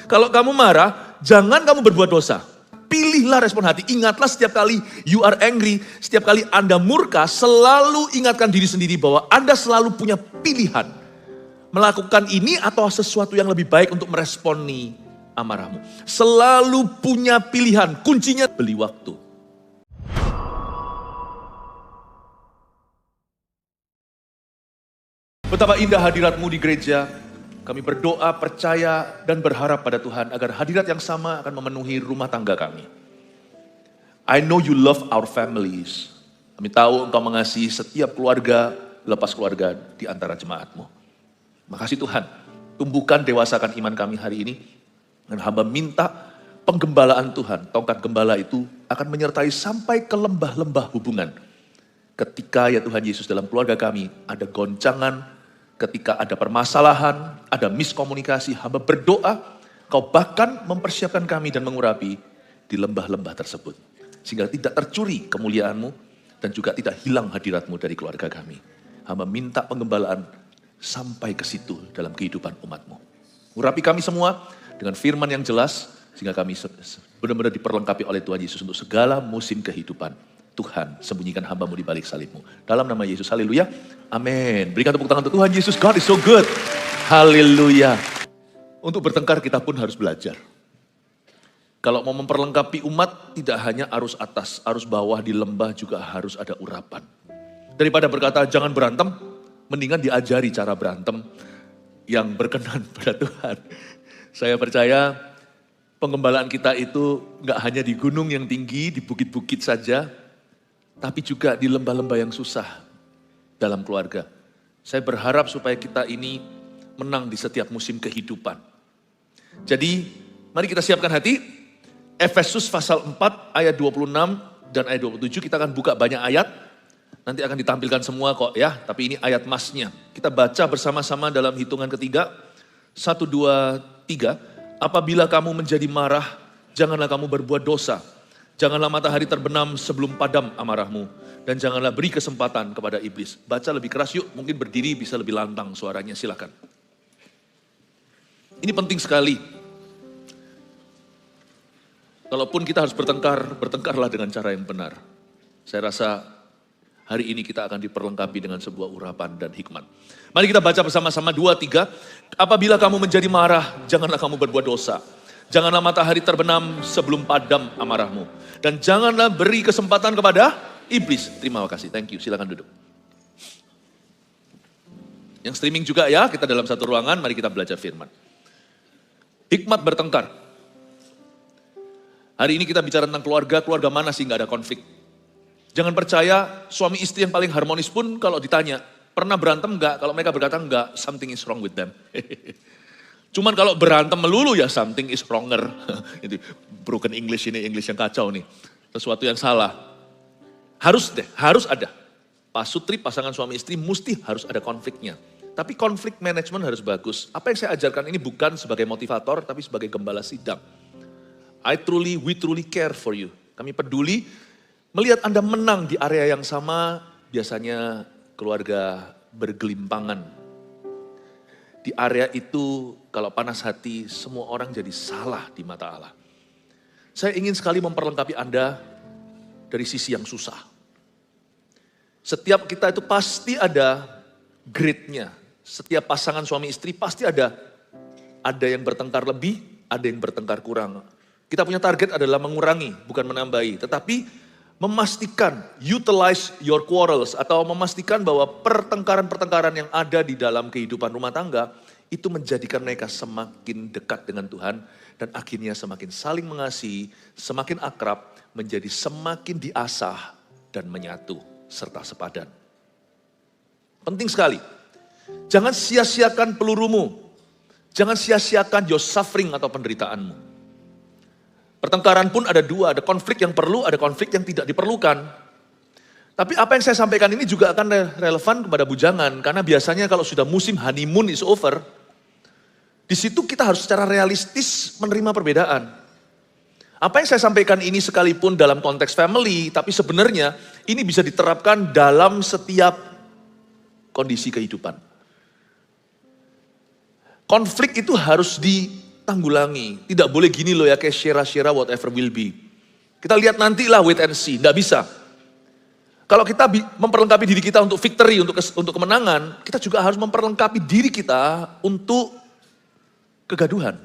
Kalau kamu marah, jangan kamu berbuat dosa. Pilihlah respon hati. Ingatlah setiap kali you are angry, setiap kali Anda murka, selalu ingatkan diri sendiri bahwa Anda selalu punya pilihan. Melakukan ini atau sesuatu yang lebih baik untuk meresponi amarahmu. Selalu punya pilihan. Kuncinya beli waktu. Betapa indah hadiratmu di gereja. Kami berdoa, percaya, dan berharap pada Tuhan agar hadirat yang sama akan memenuhi rumah tangga kami. I know you love our families. Kami tahu Engkau mengasihi setiap keluarga, lepas keluarga di antara jemaatmu. Makasih Tuhan, tumbuhkan, dewasakan iman kami hari ini. Dan hamba minta penggembalaan Tuhan, tongkat gembala itu akan menyertai sampai ke lembah-lembah hubungan. Ketika ya Tuhan Yesus dalam keluarga kami ada goncangan, ketika ada permasalahan, ada miskomunikasi, hamba berdoa, Kau bahkan mempersiapkan kami dan mengurapi di lembah-lembah tersebut. Sehingga tidak tercuri kemuliaan-Mu dan juga tidak hilang hadirat-Mu dari keluarga kami. Hamba minta penggembalaan sampai ke situ dalam kehidupan umat-Mu. Urapi kami semua dengan firman yang jelas, sehingga kami benar-benar diperlengkapi oleh Tuhan Yesus untuk segala musim kehidupan. Tuhan, sembunyikan hamba-Mu di balik salib-Mu. Dalam nama Yesus, haleluya. Amin. Berikan tepuk tangan untuk Tuhan Yesus. God is so good. Haleluya. Untuk bertengkar kita pun harus belajar. Kalau mau memperlengkapi umat, tidak hanya arus atas, arus bawah di lembah juga harus ada urapan. Daripada berkata jangan berantem, mendingan diajari cara berantem yang berkenan pada Tuhan. Saya percaya penggembalaan kita itu nggak hanya di gunung yang tinggi, di bukit-bukit saja, tapi juga di lembah-lembah yang susah dalam keluarga. Saya berharap supaya kita ini menang di setiap musim kehidupan. Jadi, mari kita siapkan hati. Efesus pasal 4 ayat 26 dan ayat 27, kita akan buka banyak ayat. Nanti akan ditampilkan semua kok ya, tapi ini ayat masnya. Kita baca bersama-sama dalam hitungan ketiga. 1, 2, 3. Apabila kamu menjadi marah, janganlah kamu berbuat dosa. Janganlah matahari terbenam sebelum padam amarahmu. Dan janganlah beri kesempatan kepada iblis. Baca lebih keras yuk, mungkin berdiri bisa lebih lantang suaranya, silakan. Ini penting sekali. Kalaupun kita harus bertengkar, bertengkarlah dengan cara yang benar. Saya rasa hari ini kita akan diperlengkapi dengan sebuah urapan dan hikmat. Mari kita baca bersama-sama 2, 3. Apabila kamu menjadi marah, janganlah kamu berbuat dosa. Janganlah matahari terbenam sebelum padam amarahmu. Dan janganlah beri kesempatan kepada iblis. Terima kasih, thank you. Silakan duduk. Yang streaming juga ya, kita dalam satu ruangan, mari kita belajar firman. Hikmat bertengkar. Hari ini kita bicara tentang keluarga, keluarga mana sih gak ada konflik? Jangan percaya suami istri yang paling harmonis pun kalau ditanya, pernah berantem gak? Kalau mereka berkata enggak, something is wrong with them. Cuman kalau berantem melulu ya something is wronger. Itu broken English ini, English yang kacau nih. Sesuatu yang salah. Harus ada. Pasutri, pasangan suami istri mesti harus ada konfliknya. Tapi konflik manajemen harus bagus. Apa yang saya ajarkan ini bukan sebagai motivator, tapi sebagai gembala sidang. We truly care for you. Kami peduli melihat Anda menang di area yang sama, biasanya keluarga bergelimpangan. Di area itu kalau panas hati, semua orang jadi salah di mata Allah. Saya ingin sekali memperlengkapi Anda dari sisi yang susah. Setiap kita itu pasti ada grade-nya. Setiap pasangan suami istri pasti ada yang bertengkar lebih, ada yang bertengkar kurang. Kita punya target adalah mengurangi, bukan menambahi. Tetapi memastikan, utilize your quarrels, atau memastikan bahwa pertengkaran-pertengkaran yang ada di dalam kehidupan rumah tangga, itu menjadikan mereka semakin dekat dengan Tuhan, dan akhirnya semakin saling mengasihi, semakin akrab, menjadi semakin diasah, dan menyatu, serta sepadan. Penting sekali, jangan sia-siakan pelurumu, jangan sia-siakan your suffering atau penderitaanmu. Pertengkaran pun ada dua, ada konflik yang perlu, ada konflik yang tidak diperlukan. Tapi apa yang saya sampaikan ini juga akan relevan kepada bujangan, karena biasanya kalau sudah musim honeymoon is over, di situ kita harus secara realistis menerima perbedaan. Apa yang saya sampaikan ini sekalipun dalam konteks family, tapi sebenarnya ini bisa diterapkan dalam setiap kondisi kehidupan. Konflik itu harus tanggulangi. Tidak boleh gini loh ya, kayak Shera whatever will be. Kita lihat nantilah, wait and see. Nggak bisa. Kalau kita memperlengkapi diri kita untuk victory, untuk kemenangan, kita juga harus memperlengkapi diri kita untuk kegaduhan.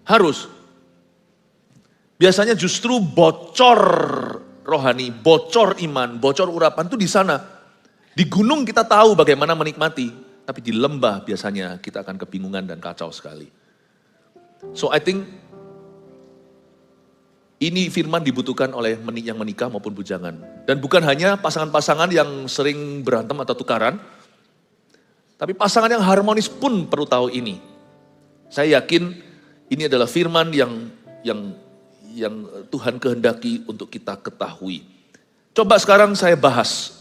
Harus. Biasanya justru bocor rohani, bocor iman, bocor urapan itu di sana. Di gunung kita tahu bagaimana menikmati, tapi di lembah biasanya kita akan kebingungan dan kacau sekali. So I think ini firman dibutuhkan oleh yang menikah maupun bujangan. Dan bukan hanya pasangan-pasangan yang sering berantem atau tukaran, tapi pasangan yang harmonis pun perlu tahu ini. Saya yakin ini adalah firman yang Tuhan kehendaki untuk kita ketahui. Coba sekarang saya bahas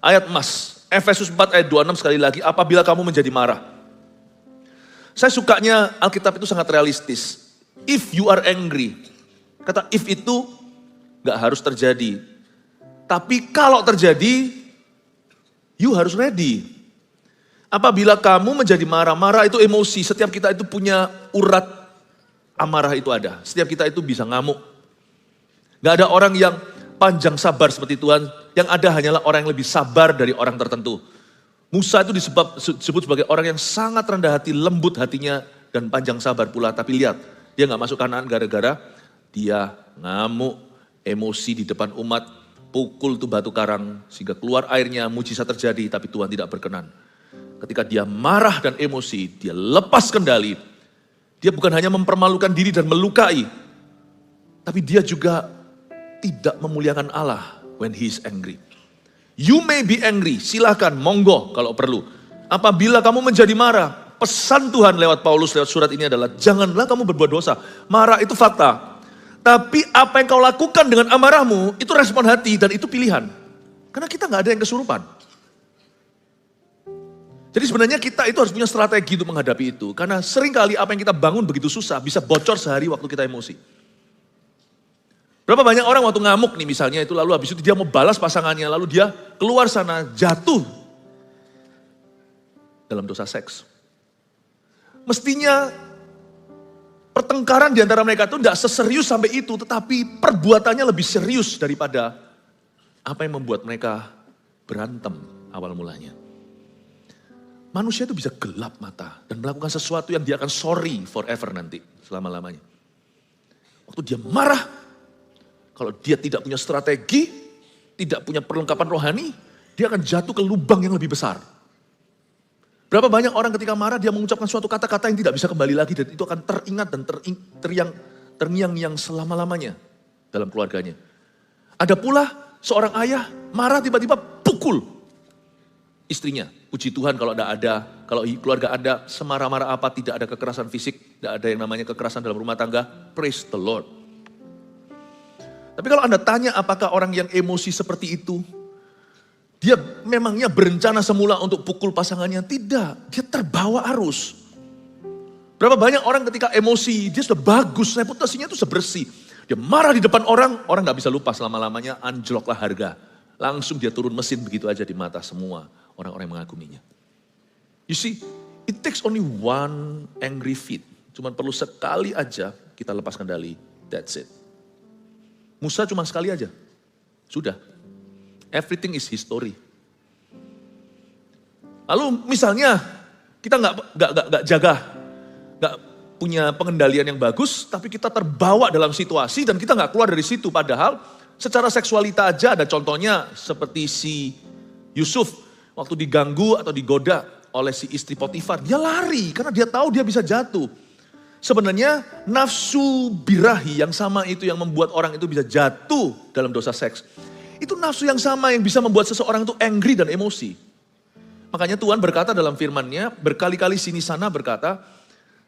ayat emas. Efesus 4 ayat 26 sekali lagi, apabila kamu menjadi marah. Saya sukanya Alkitab itu sangat realistis. If you are angry, kata if itu gak harus terjadi. Tapi kalau terjadi, you harus ready. Apabila kamu menjadi marah itu emosi. Setiap kita itu punya urat amarah itu ada. Setiap kita itu bisa ngamuk. Gak ada orang yang panjang sabar seperti Tuhan. Yang ada hanyalah orang yang lebih sabar dari orang tertentu. Musa itu disebut sebagai orang yang sangat rendah hati, lembut hatinya, dan panjang sabar pula. Tapi lihat, dia gak masuk Kanaan gara-gara dia ngamuk, emosi di depan umat, pukul tuh batu karang, sehingga keluar airnya, mujizat terjadi, tapi Tuhan tidak berkenan. Ketika dia marah dan emosi, dia lepas kendali. Dia bukan hanya mempermalukan diri dan melukai, tapi dia juga tidak memuliakan Allah when he is angry. You may be angry, silakan, monggo kalau perlu. Apabila kamu menjadi marah, pesan Tuhan lewat Paulus, lewat surat ini adalah, janganlah kamu berbuat dosa. Marah itu fakta. Tapi apa yang kau lakukan dengan amarahmu, itu respon hati dan itu pilihan. Karena kita gak ada yang kesurupan. Jadi sebenarnya kita itu harus punya strategi untuk menghadapi itu. Karena seringkali apa yang kita bangun begitu susah, bisa bocor sehari waktu kita emosi. Berapa banyak orang waktu ngamuk nih misalnya itu, lalu habis itu dia mau balas pasangannya, lalu dia keluar sana jatuh dalam dosa seks. Mestinya pertengkaran di antara mereka itu tidak seserius sampai itu, tetapi perbuatannya lebih serius daripada apa yang membuat mereka berantem awal mulanya. Manusia itu bisa gelap mata dan melakukan sesuatu yang dia akan sorry forever nanti, selama-lamanya. Waktu dia marah, kalau dia tidak punya strategi, tidak punya perlengkapan rohani, dia akan jatuh ke lubang yang lebih besar. Berapa banyak orang ketika marah dia mengucapkan suatu kata-kata yang tidak bisa kembali lagi dan itu akan teringat dan terngiang yang selama-lamanya dalam keluarganya. Ada pula seorang ayah marah tiba-tiba pukul istrinya. Puji Tuhan kalau keluarga Anda semarah-marah apa tidak ada kekerasan fisik, tidak ada yang namanya kekerasan dalam rumah tangga, praise the Lord. Tapi kalau Anda tanya apakah orang yang emosi seperti itu, dia memangnya berencana semula untuk pukul pasangannya? Tidak, dia terbawa arus. Berapa banyak orang ketika emosi, dia sudah bagus, reputasinya itu sebersih. Dia marah di depan orang gak bisa lupa selama-lamanya, anjloklah harga. Langsung dia turun mesin begitu aja di mata semua orang-orang yang mengaguminya. You see, it takes only one angry fit. Cuman perlu sekali aja kita lepas kendali, that's it. Musa cuma sekali aja, sudah. Everything is history. Lalu misalnya kita nggak jaga, nggak punya pengendalian yang bagus, tapi kita terbawa dalam situasi dan kita nggak keluar dari situ. Padahal secara seksualita aja ada contohnya seperti si Yusuf waktu diganggu atau digoda oleh si istri Potifar, dia lari karena dia tahu dia bisa jatuh. Sebenarnya nafsu birahi yang sama itu yang membuat orang itu bisa jatuh dalam dosa seks. Itu nafsu yang sama yang bisa membuat seseorang itu angry dan emosi. Makanya Tuhan berkata dalam firman-Nya, berkali-kali sini sana berkata,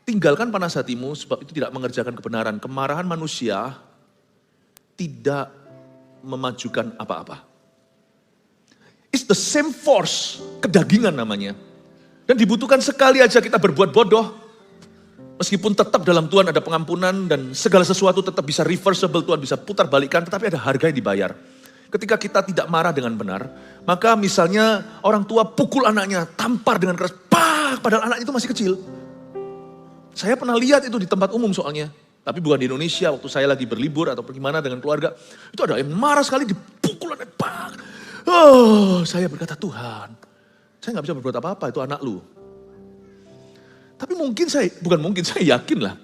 tinggalkan panas hatimu sebab itu tidak mengerjakan kebenaran. Kemarahan manusia tidak memajukan apa-apa. It's the same force, kedagingan namanya. Dan dibutuhkan sekali aja kita berbuat bodoh. Meskipun tetap dalam Tuhan ada pengampunan dan segala sesuatu tetap bisa reversible, Tuhan bisa putar balikan, tetapi ada harga yang dibayar. Ketika kita tidak marah dengan benar, maka misalnya orang tua pukul anaknya, tampar dengan keras, padahal anak itu masih kecil. Saya pernah lihat itu di tempat umum soalnya. Tapi bukan di Indonesia, waktu saya lagi berlibur atau pergi mana dengan keluarga. Itu ada yang marah sekali, dipukul, pak. Oh, saya berkata, Tuhan, saya gak bisa berbuat apa-apa, itu anak lu. Tapi saya yakin lah.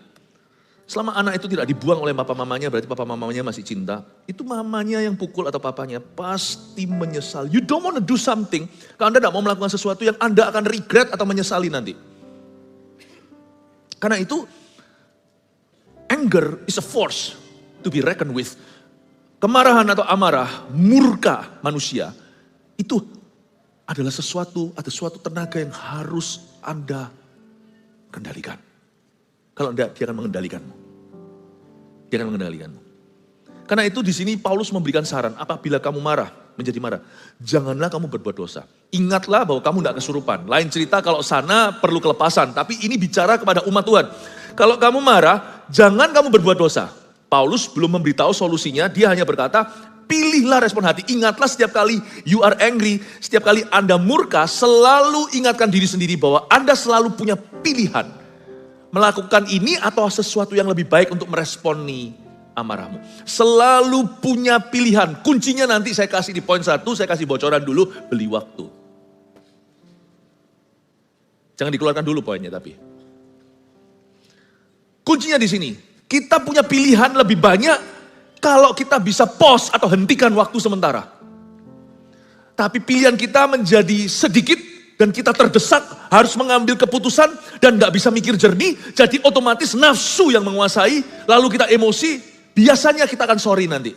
Selama anak itu tidak dibuang oleh papa mamanya, berarti papa mamanya masih cinta. Itu mamanya yang pukul atau papanya pasti menyesal. You don't want to do something, kalau Anda tidak mau melakukan sesuatu yang Anda akan regret atau menyesali nanti. Karena itu, anger is a force to be reckoned with. Kemarahan atau amarah, murka manusia, itu adalah sesuatu tenaga yang harus Anda kendalikan. Kalau tidak, dia akan mengendalikanmu. Dia akan mengendalikanmu. Karena itu di sini Paulus memberikan saran, apabila kamu menjadi marah, janganlah kamu berbuat dosa. Ingatlah bahwa kamu tidak kesurupan. Lain cerita kalau sana perlu kelepasan, tapi ini bicara kepada umat Tuhan. Kalau kamu marah, jangan kamu berbuat dosa. Paulus belum memberitahu solusinya, dia hanya berkata, pilihlah respon hati. Ingatlah setiap kali you are angry, setiap kali Anda murka, selalu ingatkan diri sendiri bahwa Anda selalu punya pilihan. Melakukan ini atau sesuatu yang lebih baik untuk meresponi amarahmu. Selalu punya pilihan. Kuncinya nanti saya kasih di poin 1, saya kasih bocoran dulu, beli waktu. Jangan dikeluarkan dulu poinnya tapi. Kuncinya di sini. Kita punya pilihan lebih banyak kalau kita bisa pause atau hentikan waktu sementara. Tapi pilihan kita menjadi sedikit dan kita terdesak harus mengambil keputusan dan gak bisa mikir jernih. Jadi otomatis nafsu yang menguasai, lalu kita emosi, biasanya kita akan sorry nanti.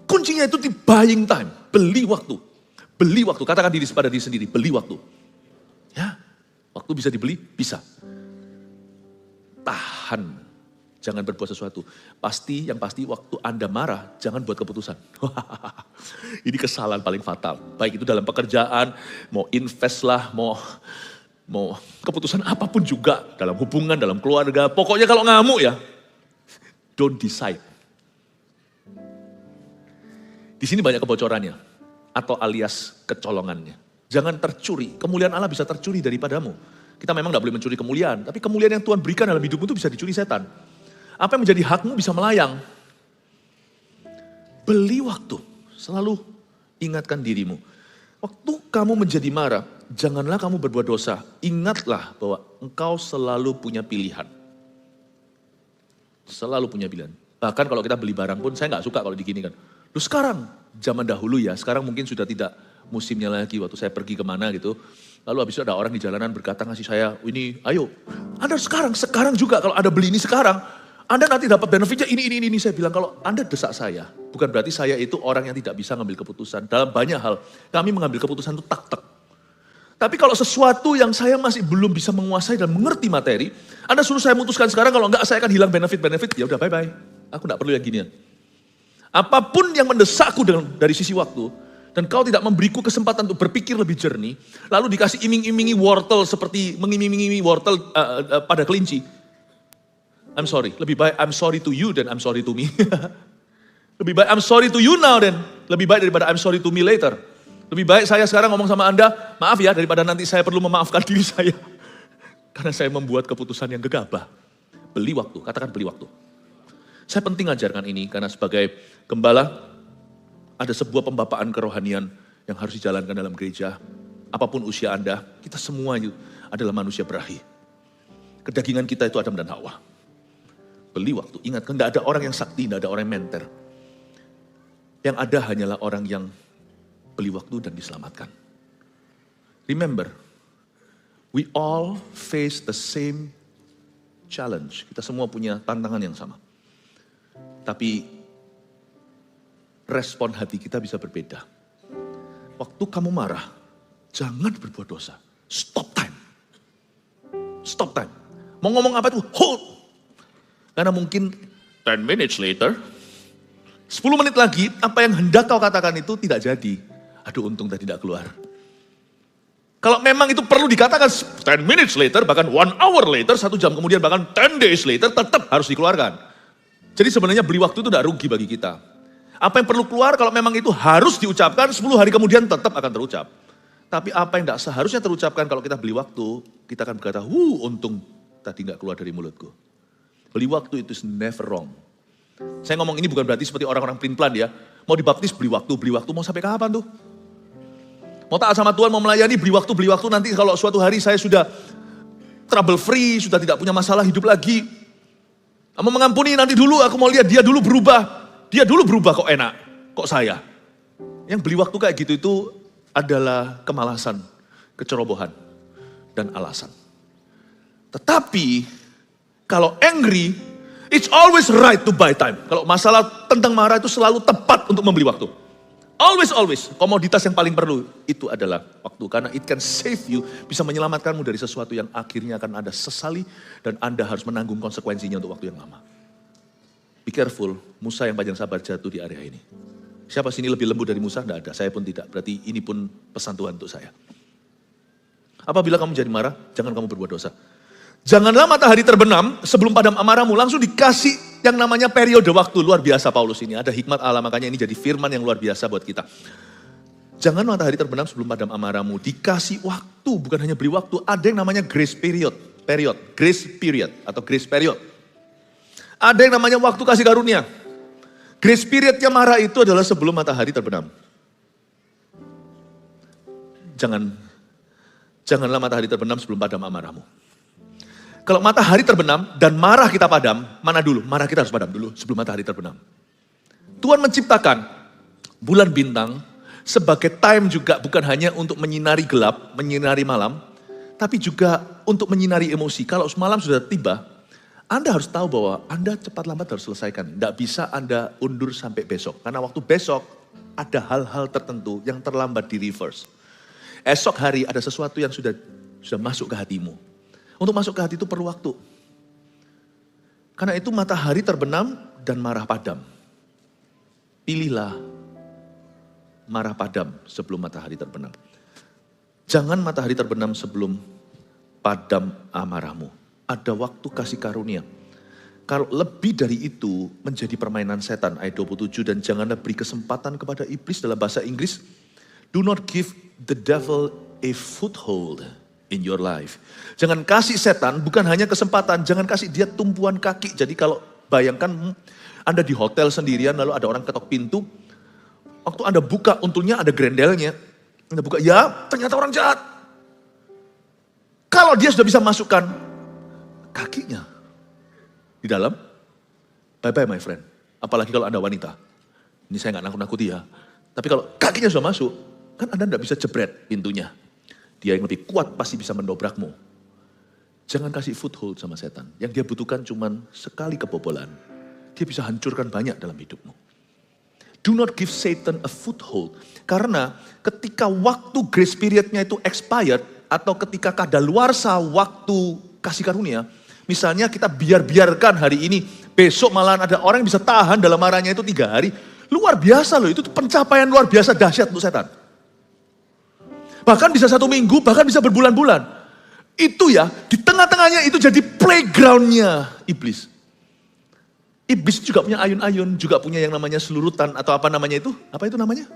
Kuncinya itu di buying time, beli waktu. Beli waktu, katakan pada diri sendiri, beli waktu. Ya, waktu bisa dibeli, bisa. Tahan, jangan berbuat sesuatu. Yang pasti waktu Anda marah, jangan buat keputusan. Ini kesalahan paling fatal. Baik itu dalam pekerjaan, mau invest lah, mau keputusan apapun juga. Dalam hubungan, dalam keluarga. Pokoknya kalau ngamuk ya, don't decide. Di sini banyak kebocorannya. Atau alias kecolongannya. Jangan tercuri, kemuliaan Allah bisa tercuri daripadamu. Kita memang gak boleh mencuri kemuliaan, tapi kemuliaan yang Tuhan berikan dalam hidupmu itu bisa dicuri setan. Apa yang menjadi hakmu bisa melayang. Beli waktu, selalu ingatkan dirimu. Waktu kamu menjadi marah, janganlah kamu berbuat dosa. Ingatlah bahwa engkau selalu punya pilihan. Selalu punya pilihan. Bahkan kalau kita beli barang pun, saya gak suka kalau digini kan. Lu sekarang, zaman dahulu ya, sekarang mungkin sudah tidak musimnya lagi waktu saya pergi kemana gitu. Lalu habis itu ada orang di jalanan berkata ngasih saya, ini ayo, Anda sekarang juga kalau Anda beli ini sekarang, Anda nanti dapat benefitnya ini. Saya bilang kalau Anda desak saya, bukan berarti saya itu orang yang tidak bisa ngambil keputusan. Dalam banyak hal, kami mengambil keputusan itu tak. Tapi kalau sesuatu yang saya masih belum bisa menguasai dan mengerti materi, Anda suruh saya memutuskan sekarang, kalau enggak saya akan hilang benefit, ya udah bye-bye. Aku enggak perlu yang ginian. Apapun yang mendesakku dari sisi waktu, dan kau tidak memberiku kesempatan untuk berpikir lebih jernih, lalu dikasih iming-imingi wortel seperti mengiming-imingi wortel pada kelinci. I'm sorry, lebih baik I'm sorry to you than I'm sorry to me. Lebih baik I'm sorry to you now dan lebih baik daripada I'm sorry to me later. Lebih baik saya sekarang ngomong sama Anda, maaf ya, daripada nanti saya perlu memaafkan diri saya. Karena saya membuat keputusan yang gegabah. Beli waktu, katakan beli waktu. Saya penting ajarkan ini karena sebagai gembala, ada sebuah pembapaan kerohanian yang harus dijalankan dalam gereja. Apapun usia Anda, kita semua itu adalah manusia berakhir. Kedagingan kita itu Adam dan Hawa. Beli waktu, ingat, tidak ada orang yang sakti, tidak ada orang yang menter. Yang ada hanyalah orang yang beli waktu dan diselamatkan. Remember, we all face the same challenge. Kita semua punya tantangan yang sama. Tapi respon hati kita bisa berbeda. Waktu kamu marah, jangan berbuat dosa. Stop time. Stop time. Mau ngomong apa itu? Hold. Karena mungkin 10 minutes later, 10 menit lagi, apa yang hendak kau katakan itu tidak jadi. Aduh, untung tadi tidak keluar. Kalau memang itu perlu dikatakan 10 minutes later, bahkan 1 hour later, 1 jam kemudian, bahkan 10 days later, tetap harus dikeluarkan. Jadi sebenarnya beli waktu itu tidak rugi bagi kita. Apa yang perlu keluar kalau memang itu harus diucapkan, 10 hari kemudian tetap akan terucap. Tapi apa yang tidak seharusnya terucapkan kalau kita beli waktu, kita akan berkata, untung tadi nggak keluar dari mulutku. Beli waktu itu is never wrong. Saya ngomong ini bukan berarti seperti orang-orang pelin-pelan ya. Mau dibaptis beli waktu, mau sampai kapan tuh? Mau taat sama Tuhan, mau melayani, beli waktu, nanti kalau suatu hari saya sudah trouble free, sudah tidak punya masalah hidup lagi. Mau mengampuni nanti dulu, aku mau lihat dia dulu berubah. Dia dulu berubah kok enak, kok saya. Yang beli waktu kayak gitu itu adalah kemalasan, kecerobohan, dan alasan. Tetapi kalau angry, it's always right to buy time. Kalau masalah tentang marah itu selalu tepat untuk membeli waktu. Always. Komoditas yang paling perlu itu adalah waktu. Karena it can save you, bisa menyelamatkanmu dari sesuatu yang akhirnya akan Anda sesali. Dan Anda harus menanggung konsekuensinya untuk waktu yang lama. Be careful, Musa yang panjang sabar jatuh di area ini. Siapa sini lebih lembut dari Musa? Tidak ada, saya pun tidak. Berarti ini pun pesan Tuhan untuk saya. Apabila kamu jadi marah, jangan kamu berbuat dosa. Janganlah matahari terbenam sebelum padam amarahmu. Langsung dikasih yang namanya periode waktu. Luar biasa Paulus ini. Ada hikmat Allah, makanya ini jadi firman yang luar biasa buat kita. Jangan matahari terbenam sebelum padam amarahmu. Dikasih waktu, bukan hanya beri waktu. Ada yang namanya grace period. Grace period atau grace period. Ada yang namanya waktu kasih karunia. Grace periodnya marah itu adalah sebelum matahari terbenam. Janganlah matahari terbenam sebelum padam amarahmu. Kalau matahari terbenam dan marah kita padam, mana dulu? Marah kita harus padam dulu sebelum matahari terbenam. Tuhan menciptakan bulan bintang sebagai time juga bukan hanya untuk menyinari gelap, menyinari malam, tapi juga untuk menyinari emosi. Kalau semalam sudah tiba, Anda harus tahu bahwa Anda cepat lambat harus selesaikan. Tidak bisa Anda undur sampai besok. Karena waktu besok ada hal-hal tertentu yang terlambat di reverse. Esok hari ada sesuatu yang sudah masuk ke hatimu. Untuk masuk ke hati itu perlu waktu. Karena itu matahari terbenam dan marah padam. Pilihlah marah padam sebelum matahari terbenam. Jangan matahari terbenam sebelum padam amarahmu. Ada waktu kasih karunia. Kalau lebih dari itu menjadi permainan setan, ayat 27, dan janganlah beri kesempatan kepada iblis. Dalam bahasa Inggris, do not give the devil a foothold in your life. Jangan kasih setan, bukan hanya kesempatan, jangan kasih dia tumpuan kaki. Jadi kalau bayangkan Anda di hotel sendirian, lalu ada orang ketok pintu, waktu Anda buka, untungnya ada grendelnya. Anda buka, ya ternyata orang jahat. Kalau dia sudah bisa masukkan kakinya di dalam, bye-bye my friend. Apalagi kalau Anda wanita. Ini saya nggak nakut-nakuti ya. Tapi kalau kakinya sudah masuk, kan Anda nggak bisa jebret pintunya. Dia yang lebih kuat pasti bisa mendobrakmu. Jangan kasih foothold sama setan. Yang dia butuhkan cuma sekali kebobolan. Dia bisa hancurkan banyak dalam hidupmu. Do not give Satan a foothold. Karena ketika waktu grace periodnya itu expired, atau ketika kadaluarsa waktu kasih karunia, misalnya kita biarkan hari ini, besok malahan ada orang yang bisa tahan dalam marahnya itu 3 hari. Luar biasa loh, itu pencapaian luar biasa dahsyat untuk setan. Bahkan bisa 1 minggu, bahkan bisa berbulan-bulan. Itu ya, di tengah-tengahnya itu jadi playgroundnya iblis. Iblis juga punya ayun-ayun, juga punya yang namanya selurutan, atau apa namanya itu? Apa itu namanya?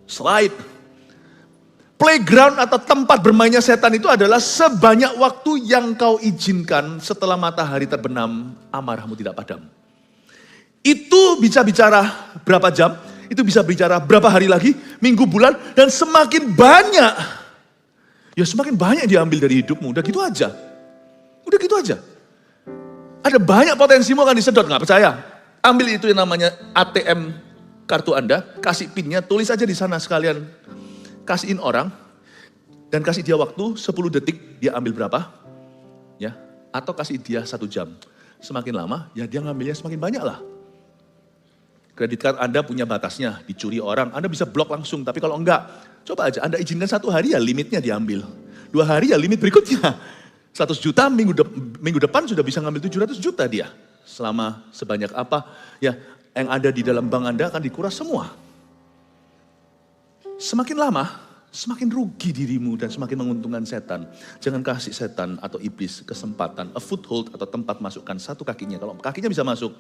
Slide. Playground atau tempat bermainnya setan itu adalah sebanyak waktu yang kau izinkan setelah matahari terbenam, amarahmu tidak padam. Itu bisa bicara berapa jam, itu bisa bicara berapa hari lagi, minggu, bulan, dan semakin banyak. Ya semakin banyak diambil dari hidupmu, udah gitu aja. Udah gitu aja. Ada banyak potensimu akan disedot, gak percaya? Ambil itu yang namanya ATM kartu Anda, kasih pinnya, tulis aja di sana sekalian. Kasihin orang, dan kasih dia waktu 10 detik, dia ambil berapa. Ya, atau kasih dia 1 jam. Semakin lama, ya dia ngambilnya semakin banyak lah. Kredit card Anda punya batasnya, dicuri orang, Anda bisa blok langsung. Tapi kalau enggak, coba aja Anda izinkan 1 hari ya limitnya diambil. 2 hari ya limit berikutnya. 100 juta minggu depan sudah bisa ngambil 700 juta dia. Selama sebanyak apa ya yang ada di dalam bank Anda akan dikuras semua. Semakin lama, semakin rugi dirimu dan semakin menguntungkan setan. Jangan kasih setan atau iblis kesempatan, a foothold atau tempat masukkan 1 kakinya. Kalau kakinya bisa masuk,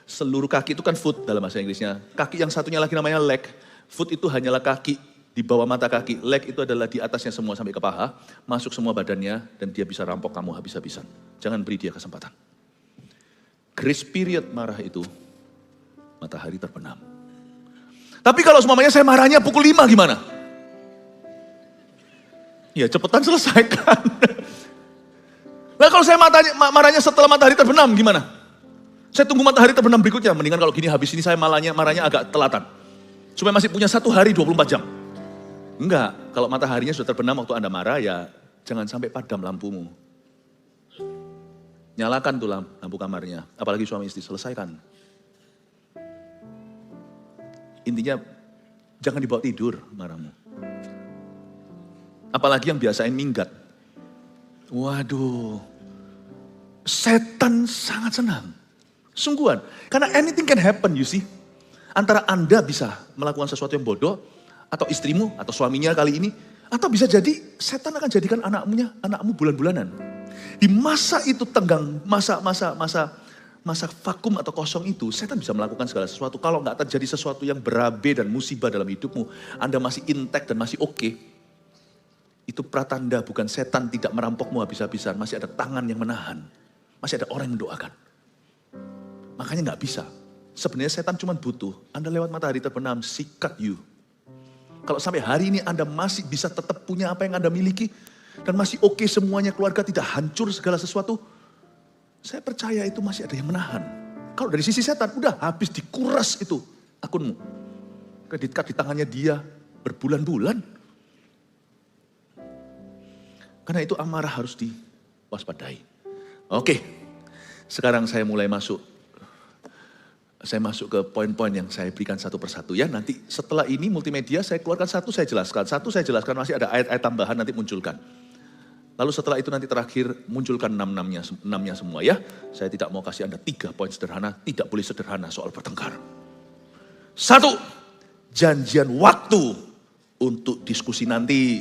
seluruh kaki itu kan foot dalam bahasa Inggrisnya. Kaki yang satunya lagi namanya leg. Foot itu hanyalah kaki Di bawah mata kaki, leg itu adalah di atasnya semua sampai ke paha, masuk semua badannya dan dia bisa rampok kamu habis-habisan. Jangan beri dia kesempatan. Grace period marah itu, matahari terbenam. Tapi kalau semuanya saya marahnya pukul 5 gimana? Ya cepetan selesaikan. Nah kalau saya marahnya setelah matahari terbenam gimana? Saya tunggu matahari terbenam berikutnya, mendingan kalau gini habis ini saya marahnya agak telatan. Supaya masih punya 1 hari 24 jam. Enggak, kalau mataharinya sudah terbenam waktu Anda marah ya jangan sampai padam lampumu. Nyalakan tuh lampu kamarnya, apalagi suami istri, selesaikan. Intinya jangan dibawa tidur marahmu. Apalagi yang biasain minggat. Waduh, setan sangat senang. Sungguhan, karena anything can happen you see. Antara Anda bisa melakukan sesuatu yang bodoh, atau istrimu, atau suaminya kali ini, atau bisa jadi setan akan jadikan anakmu bulan-bulanan. Di masa itu tenggang, masa vakum atau kosong itu, setan bisa melakukan segala sesuatu. Kalau nggak terjadi sesuatu yang berabe dan musibah dalam hidupmu, Anda masih intact dan masih oke, itu pratanda bukan setan tidak merampokmu habis-habisan, masih ada tangan yang menahan, masih ada orang yang mendoakan. Makanya nggak bisa. Sebenarnya setan cuma butuh, Anda lewat matahari terbenam, sikat you. Kalau sampai hari ini Anda masih bisa tetap punya apa yang Anda miliki, dan masih oke semuanya, keluarga tidak hancur segala sesuatu, saya percaya itu masih ada yang menahan. Kalau dari sisi setan, udah habis dikuras itu akunmu. Kredit card di tangannya dia berbulan-bulan. Karena itu amarah harus diwaspadai. Oke, sekarang saya mulai masuk. Saya masuk ke poin-poin yang saya berikan satu persatu ya. Nanti setelah ini multimedia saya keluarkan satu saya jelaskan. Satu saya jelaskan masih ada ayat-ayat tambahan nanti munculkan. Lalu setelah itu nanti terakhir munculkan enamnya semua ya. Saya tidak mau kasih Anda 3 poin sederhana. Tidak boleh sederhana soal bertengkar. 1, janjian waktu untuk diskusi nanti.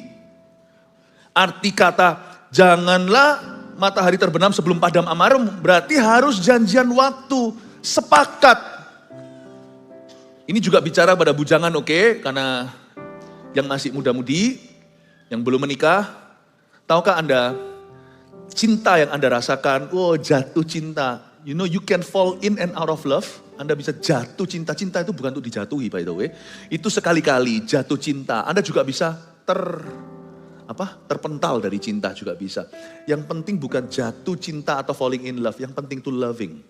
Arti kata janganlah matahari terbenam sebelum padam amarah berarti harus janjian waktu. Sepakat. Ini juga bicara pada bujangan oke, karena yang masih muda-mudi, yang belum menikah, tahukah Anda, cinta yang Anda rasakan, jatuh cinta. You know you can fall in and out of love, Anda bisa jatuh cinta. Cinta itu bukan untuk dijatuhi by the way, itu sekali-kali jatuh cinta. Anda juga bisa terpental dari cinta juga bisa. Yang penting bukan jatuh cinta atau falling in love, yang penting itu loving.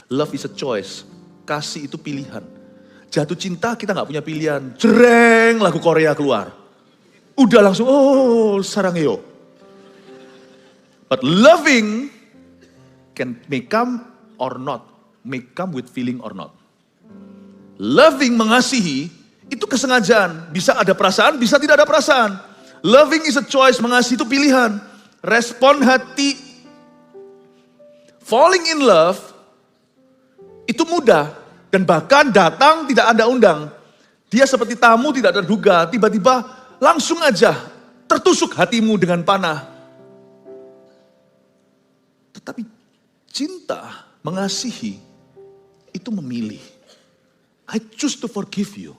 Love is a choice, kasih itu pilihan. Jatuh cinta kita gak punya pilihan, jreng lagu Korea keluar. Udah langsung, sarangeo. But loving may come or not, may come with feeling or not. Loving, mengasihi, itu kesengajaan. Bisa ada perasaan, bisa tidak ada perasaan. Loving is a choice, mengasihi itu pilihan. Respon hati. Falling in love, itu mudah. Dan bahkan datang tidak Anda undang. Dia seperti tamu tidak terduga. Tiba-tiba langsung aja tertusuk hatimu dengan panah. Tetapi cinta, mengasihi, itu memilih. I choose to forgive you.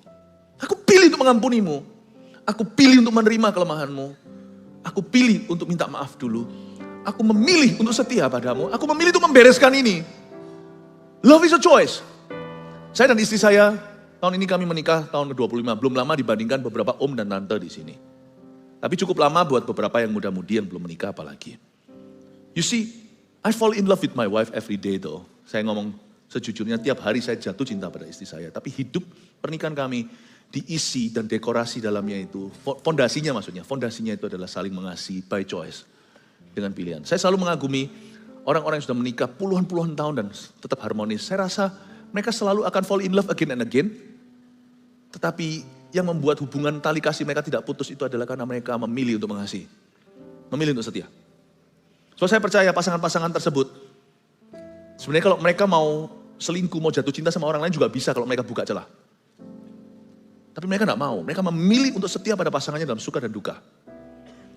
Aku pilih untuk mengampunimu. Aku pilih untuk menerima kelemahanmu. Aku pilih untuk minta maaf dulu. Aku memilih untuk setia padamu. Aku memilih untuk membereskan ini. Love is a choice. Saya dan istri saya, tahun ini kami menikah tahun ke-25. Belum lama dibandingkan beberapa om dan tante di sini. Tapi cukup lama buat beberapa yang muda-mudi yang belum menikah apalagi. You see, I fall in love with my wife every day though. Saya ngomong sejujurnya tiap hari saya jatuh cinta pada istri saya. Tapi hidup pernikahan kami diisi dan dekorasi dalamnya itu. Fondasinya itu adalah saling mengasihi by choice. Dengan pilihan. Saya selalu mengagumi orang-orang yang sudah menikah puluhan-puluhan tahun dan tetap harmonis. Saya rasa mereka selalu akan fall in love again and again. Tetapi yang membuat hubungan tali kasih mereka tidak putus itu adalah karena mereka memilih untuk mengasihi. Memilih untuk setia. So saya percaya pasangan-pasangan tersebut, sebenarnya kalau mereka mau selingkuh, mau jatuh cinta sama orang lain juga bisa kalau mereka buka celah. Tapi mereka tidak mau, mereka memilih untuk setia pada pasangannya dalam suka dan duka.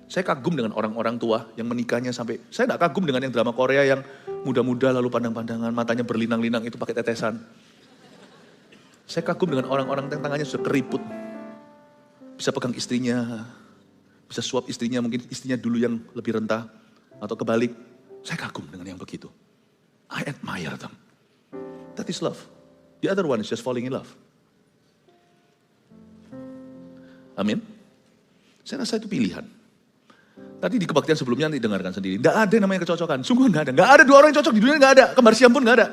Saya kagum dengan orang-orang tua yang menikahnya sampai, saya tidak kagum dengan yang drama Korea yang muda-muda lalu pandang-pandangan, matanya berlinang-linang itu pakai tetesan. Saya kagum dengan orang-orang yang tangannya sudah keriput. bisa pegang istrinya, bisa suap istrinya, mungkin istrinya dulu yang lebih rentah, atau kebalik. Saya kagum dengan yang begitu. I admire them. That is love. The other one is just falling in love. Amin. Saya rasa itu pilihan. Tadi di kebaktian sebelumnya nanti dengarkan sendiri. Tidak ada yang namanya kecocokan. Sungguh tidak ada. Tidak ada dua orang yang cocok di dunia, tidak ada. Kembar siam pun tidak ada.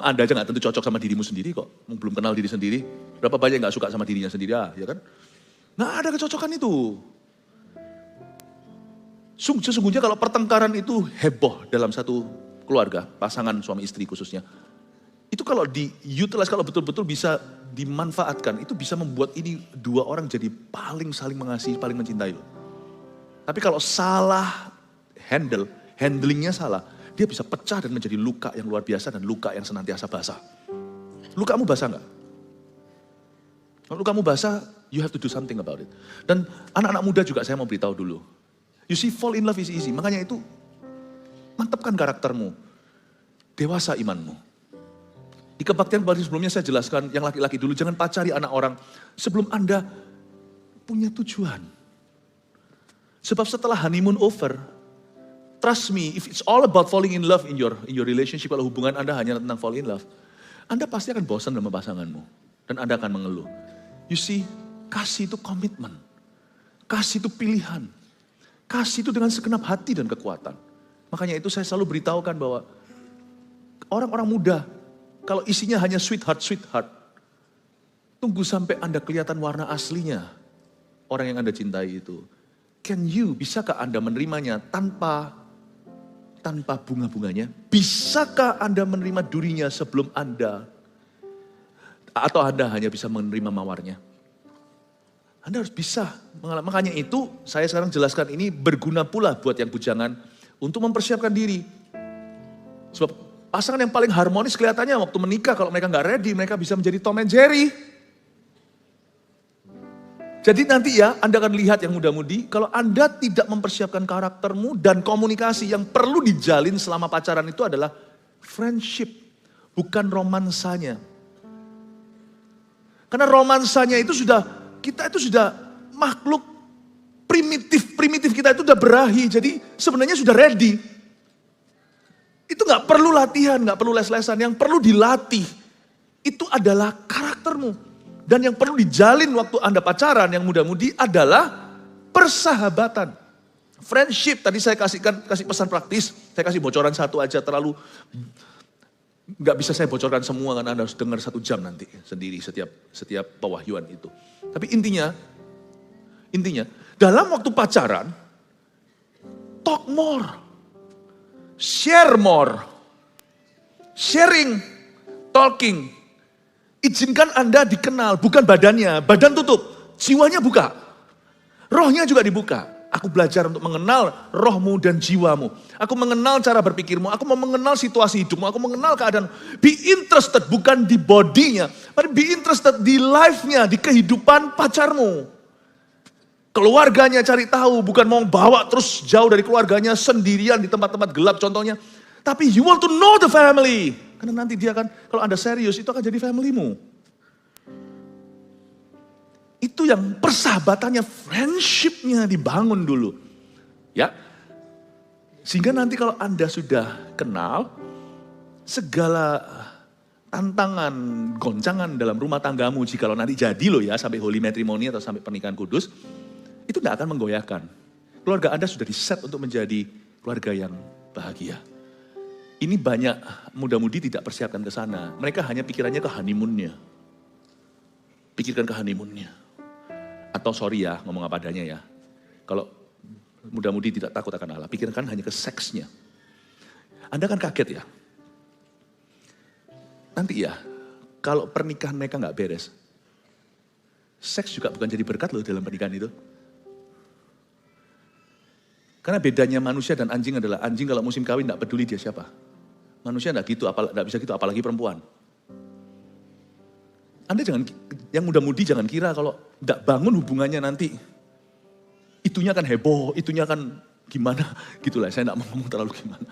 Anda aja nggak tentu cocok sama dirimu sendiri kok. Belum kenal diri sendiri. Berapa banyak yang nggak suka sama dirinya sendiri, ya kan? Nggak ada kecocokan itu. Sesungguhnya kalau pertengkaran itu heboh dalam satu keluarga, pasangan suami istri khususnya. Itu kalau di-utilize, kalau betul-betul bisa dimanfaatkan, itu bisa membuat ini dua orang jadi paling saling mengasihi, paling mencintai loh. Tapi kalau salah handlingnya salah, dia bisa pecah dan menjadi luka yang luar biasa dan luka yang senantiasa basah. Lukamu basah nggak? Kalau lukamu basah, you have to do something about it. Dan anak-anak muda juga saya mau beritahu dulu. You see, fall in love is easy. Makanya itu, mantapkan karaktermu. Dewasa imanmu. Di kebaktian sebelumnya saya jelaskan, yang laki-laki dulu, jangan pacari anak orang sebelum Anda punya tujuan. Sebab setelah honeymoon over, trust me, if it's all about falling in love in your relationship, kalau hubungan Anda hanya tentang fall in love, Anda pasti akan bosan sama pasanganmu. Dan Anda akan mengeluh. You see, kasih itu komitmen. Kasih itu pilihan. Kasih itu dengan segenap hati dan kekuatan. Makanya itu saya selalu beritahukan bahwa orang-orang muda, kalau isinya hanya sweetheart, tunggu sampai Anda kelihatan warna aslinya orang yang Anda cintai itu. Bisakah Anda menerimanya tanpa bunga-bunganya? Bisakah Anda menerima durinya sebelum Anda, atau Anda hanya bisa menerima mawarnya? Anda harus bisa mengalami. Makanya itu saya sekarang jelaskan ini berguna pula buat yang bujangan untuk mempersiapkan diri. Sebab pasangan yang paling harmonis kelihatannya waktu menikah, kalau mereka nggak ready, mereka bisa menjadi Tom and Jerry. Jadi nanti ya, Anda akan lihat yang muda-mudi, kalau Anda tidak mempersiapkan karaktermu dan komunikasi yang perlu dijalin selama pacaran itu adalah friendship, bukan romansanya. Karena romansanya itu kita itu sudah makhluk primitif kita itu sudah berahi, jadi sebenarnya sudah ready. Itu gak perlu latihan, gak perlu les-lesan, yang perlu dilatih itu adalah karaktermu. Dan yang perlu dijalin waktu Anda pacaran yang muda-mudi adalah persahabatan. Friendship, tadi saya kasih pesan praktis, saya kasih bocoran satu aja, terlalu nggak bisa saya bocorkan semua karena Anda harus dengar 1 jam nanti sendiri setiap pewahyuan itu. Tapi intinya dalam waktu pacaran, talk more, share more, sharing, talking. Izinkan Anda dikenal, bukan badannya. Badan tutup, jiwanya buka. Rohnya juga dibuka. Aku belajar untuk mengenal rohmu dan jiwamu. Aku mengenal cara berpikirmu. Aku mau mengenal situasi hidupmu. Aku mengenal keadaan. Be interested bukan di bodinya. Tapi be interested di life-nya, di kehidupan pacarmu. Keluarganya cari tahu, bukan mau bawa terus jauh dari keluarganya sendirian di tempat-tempat gelap contohnya. Tapi you want to know the family. Karena nanti dia akan, kalau Anda serius, itu akan jadi familymu. Itu yang persahabatannya, friendship-nya dibangun dulu. Ya. Sehingga nanti kalau Anda sudah kenal, segala tantangan, goncangan dalam rumah tanggamu, jikalau nanti jadi loh ya, sampai holy matrimony atau sampai pernikahan kudus, itu tidak akan menggoyahkan. Keluarga Anda sudah di-set untuk menjadi keluarga yang bahagia. Ini banyak muda-mudi tidak persiapkan ke sana. Mereka hanya pikirannya ke honeymoon-nya. Pikirkan ke honeymoon-nya. Atau sorry ya, ngomong apa adanya ya. Kalau muda-mudi tidak takut akan Allah, pikirkan hanya ke seksnya. Anda kan kaget ya. Nanti ya, kalau pernikahan mereka nggak beres, seks juga bukan jadi berkat loh dalam pernikahan itu. Karena bedanya manusia dan anjing adalah anjing kalau musim kawin nggak peduli dia siapa. Manusia nggak gitu, nggak bisa gitu, apalagi perempuan. Anda jangan, yang muda-mudi jangan kira kalau nggak bangun hubungannya nanti, itunya kan heboh, itunya kan gimana, gitulah. Saya nggak mau ngomong terlalu gimana.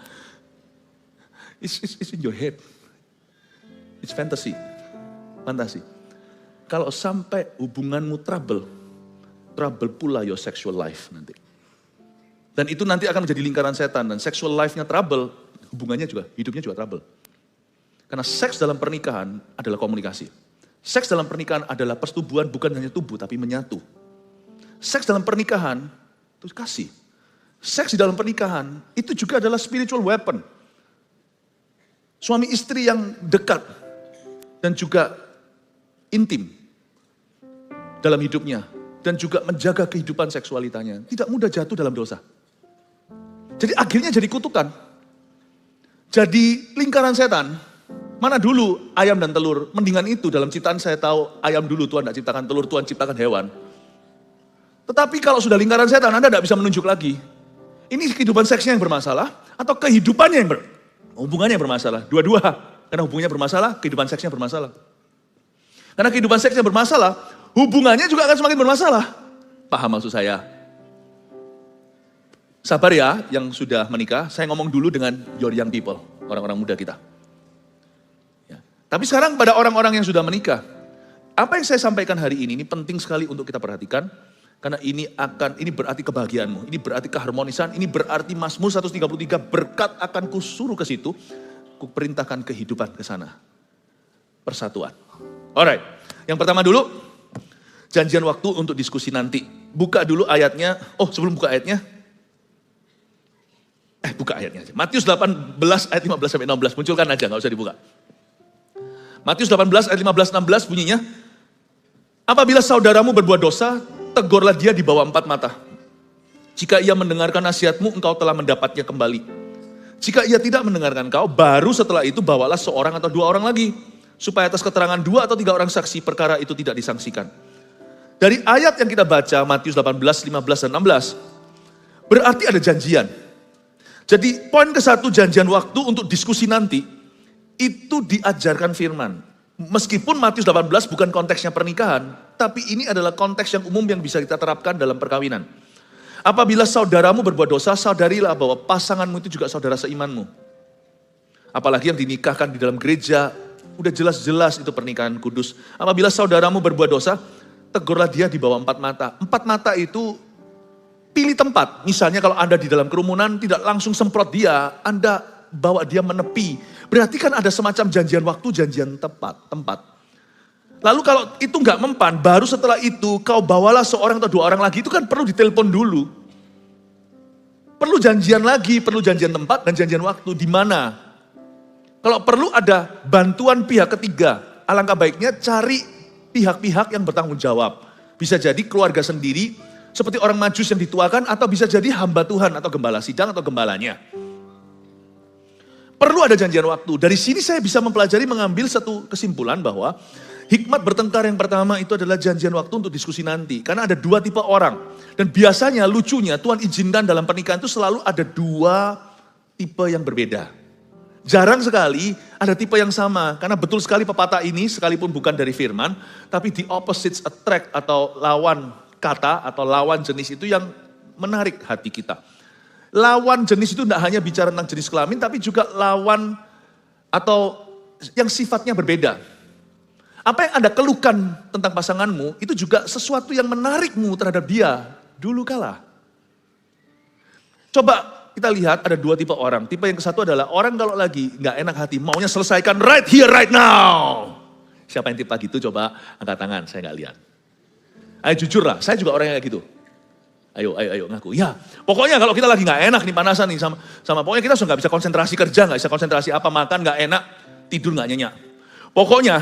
It's in your head. It's fantasi. Kalau sampai hubunganmu trouble, trouble pula your sexual life nanti. Dan itu nanti akan menjadi lingkaran setan. Dan sexual life-nya trouble, hubungannya juga, hidupnya juga trouble. Karena seks dalam pernikahan adalah komunikasi. Seks dalam pernikahan adalah persetubuhan bukan hanya tubuh tapi menyatu. Seks dalam pernikahan itu kasih. Seks di dalam pernikahan itu juga adalah spiritual weapon. Suami istri yang dekat dan juga intim dalam hidupnya. Dan juga menjaga kehidupan seksualitanya. Tidak mudah jatuh dalam dosa. Jadi akhirnya jadi kutukan. Jadi lingkaran setan. Mana dulu ayam dan telur. Mendingan itu dalam ciptaan saya tahu ayam dulu Tuhan tidak ciptakan telur, Tuhan ciptakan hewan. Tetapi kalau sudah lingkaran setan Anda tidak bisa menunjuk lagi. Ini kehidupan seksnya yang bermasalah atau kehidupannya yang hubungannya yang bermasalah. Dua-dua. Karena hubungannya bermasalah, kehidupan seksnya bermasalah. Karena kehidupan seksnya bermasalah, hubungannya juga akan semakin bermasalah. Paham maksud saya? Sabar ya yang sudah menikah, saya ngomong dulu dengan your young people, orang-orang muda kita. Ya. Tapi sekarang pada orang-orang yang sudah menikah, apa yang saya sampaikan hari ini penting sekali untuk kita perhatikan. Karena ini berarti kebahagiaanmu, ini berarti keharmonisan, ini berarti Mazmur 133 berkat akan kusuruh ke situ, kuperintahkan kehidupan ke sana. Persatuan. Alright, yang pertama dulu, janjian waktu untuk diskusi nanti. Buka dulu ayatnya, sebelum buka ayatnya, buka ayatnya aja. Matius 18 ayat 15 sampai 16, munculkan aja, gak usah dibuka. Matius 18 ayat 15-16 bunyinya, apabila saudaramu berbuat dosa, tegurlah dia di bawah 4 mata. Jika ia mendengarkan nasihatmu, engkau telah mendapatnya kembali. Jika ia tidak mendengarkan engkau, baru setelah itu bawalah seorang atau 2 orang lagi. Supaya atas keterangan 2 atau 3 orang saksi, perkara itu tidak disangsikan. Dari ayat yang kita baca, Matius 18, 15, dan 16, berarti ada janjian. Jadi poin ke-1 janjian waktu untuk diskusi nanti, itu diajarkan firman. Meskipun Matius 18 bukan konteksnya pernikahan, tapi ini adalah konteks yang umum yang bisa kita terapkan dalam perkawinan. Apabila saudaramu berbuat dosa, sadarilah bahwa pasanganmu itu juga saudara seimanmu. Apalagi yang dinikahkan di dalam gereja, udah jelas-jelas itu pernikahan kudus. Apabila saudaramu berbuat dosa, tegurlah dia di bawah 4 mata. 4 mata itu pilih tempat. Misalnya kalau Anda di dalam kerumunan tidak langsung semprot dia, Anda bawa dia menepi. Berarti kan ada semacam janjian waktu, janjian tempat. Lalu kalau itu nggak mempan, baru setelah itu kau bawalah seorang atau 2 orang lagi, itu kan perlu ditelepon dulu. Perlu janjian lagi, perlu janjian tempat dan janjian waktu. Di mana? Kalau perlu ada bantuan pihak ketiga, alangkah baiknya cari pihak-pihak yang bertanggung jawab. Bisa jadi keluarga sendiri, seperti orang Majus yang dituakan, atau bisa jadi hamba Tuhan atau gembala sidang atau gembalanya. Perlu ada janjian waktu. Dari sini saya bisa mempelajari, mengambil satu kesimpulan bahwa hikmat bertengkar yang pertama itu adalah janjian waktu untuk diskusi nanti. Karena ada 2 tipe orang. Dan biasanya lucunya Tuhan izinkan dalam pernikahan itu selalu ada 2 tipe yang berbeda. Jarang sekali ada tipe yang sama. Karena betul sekali pepatah ini sekalipun bukan dari firman. Tapi the opposites attract atau lawan kata atau lawan jenis itu yang menarik hati kita. Lawan jenis itu tidak hanya bicara tentang jenis kelamin. Tapi juga lawan atau yang sifatnya berbeda. Apa yang Anda keluhkan tentang pasanganmu itu juga sesuatu yang menarikmu terhadap dia dulu kala. Coba kita lihat ada 2 tipe orang. Tipe yang ke-1 adalah orang kalau lagi nggak enak hati, maunya selesaikan right here, right now. Siapa yang tipe gitu coba angkat tangan, saya nggak lihat. Ayo jujur lah, saya juga orang yang kayak gitu. Ayo ngaku. Ya, pokoknya kalau kita lagi nggak enak nih panasan nih sama pokoknya kita sudah nggak bisa konsentrasi kerja, nggak bisa konsentrasi apa makan nggak enak, tidur nggak nyenyak. Pokoknya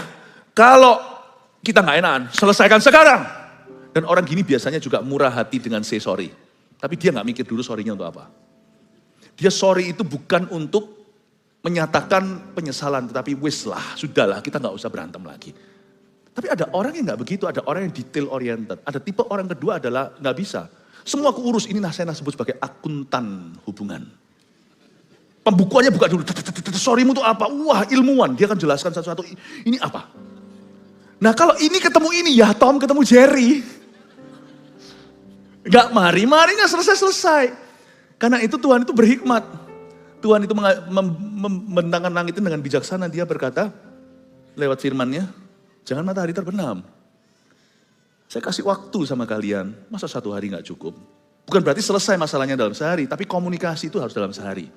kalau kita nggak enakan, selesaikan sekarang. Dan orang gini biasanya juga murah hati dengan say sorry. Tapi dia nggak mikir dulu sorry-nya untuk apa. Dia sorry itu bukan untuk menyatakan penyesalan, tetapi wis lah, sudahlah, kita nggak usah berantem lagi. Tapi ada orang yang nggak begitu, ada orang yang detail oriented. Ada tipe orang kedua adalah nggak bisa. Semua keurus, ini saya sebut sebagai akuntan hubungan. Pembukuannya buka dulu, sorrymu itu apa? Wah, ilmuwan, dia akan jelaskan satu-satu, ini apa? Nah kalau ini ketemu ini, ya Tom ketemu Jerry. Gak mari-marinya selesai-selesai. Karena itu Tuhan itu berhikmat. Tuhan itu membentangkan langit itu dengan bijaksana. Dia berkata lewat firman-Nya, jangan matahari terbenam. Saya kasih waktu sama kalian, masa 1 hari gak cukup? Bukan berarti selesai masalahnya dalam sehari, tapi komunikasi itu harus dalam sehari.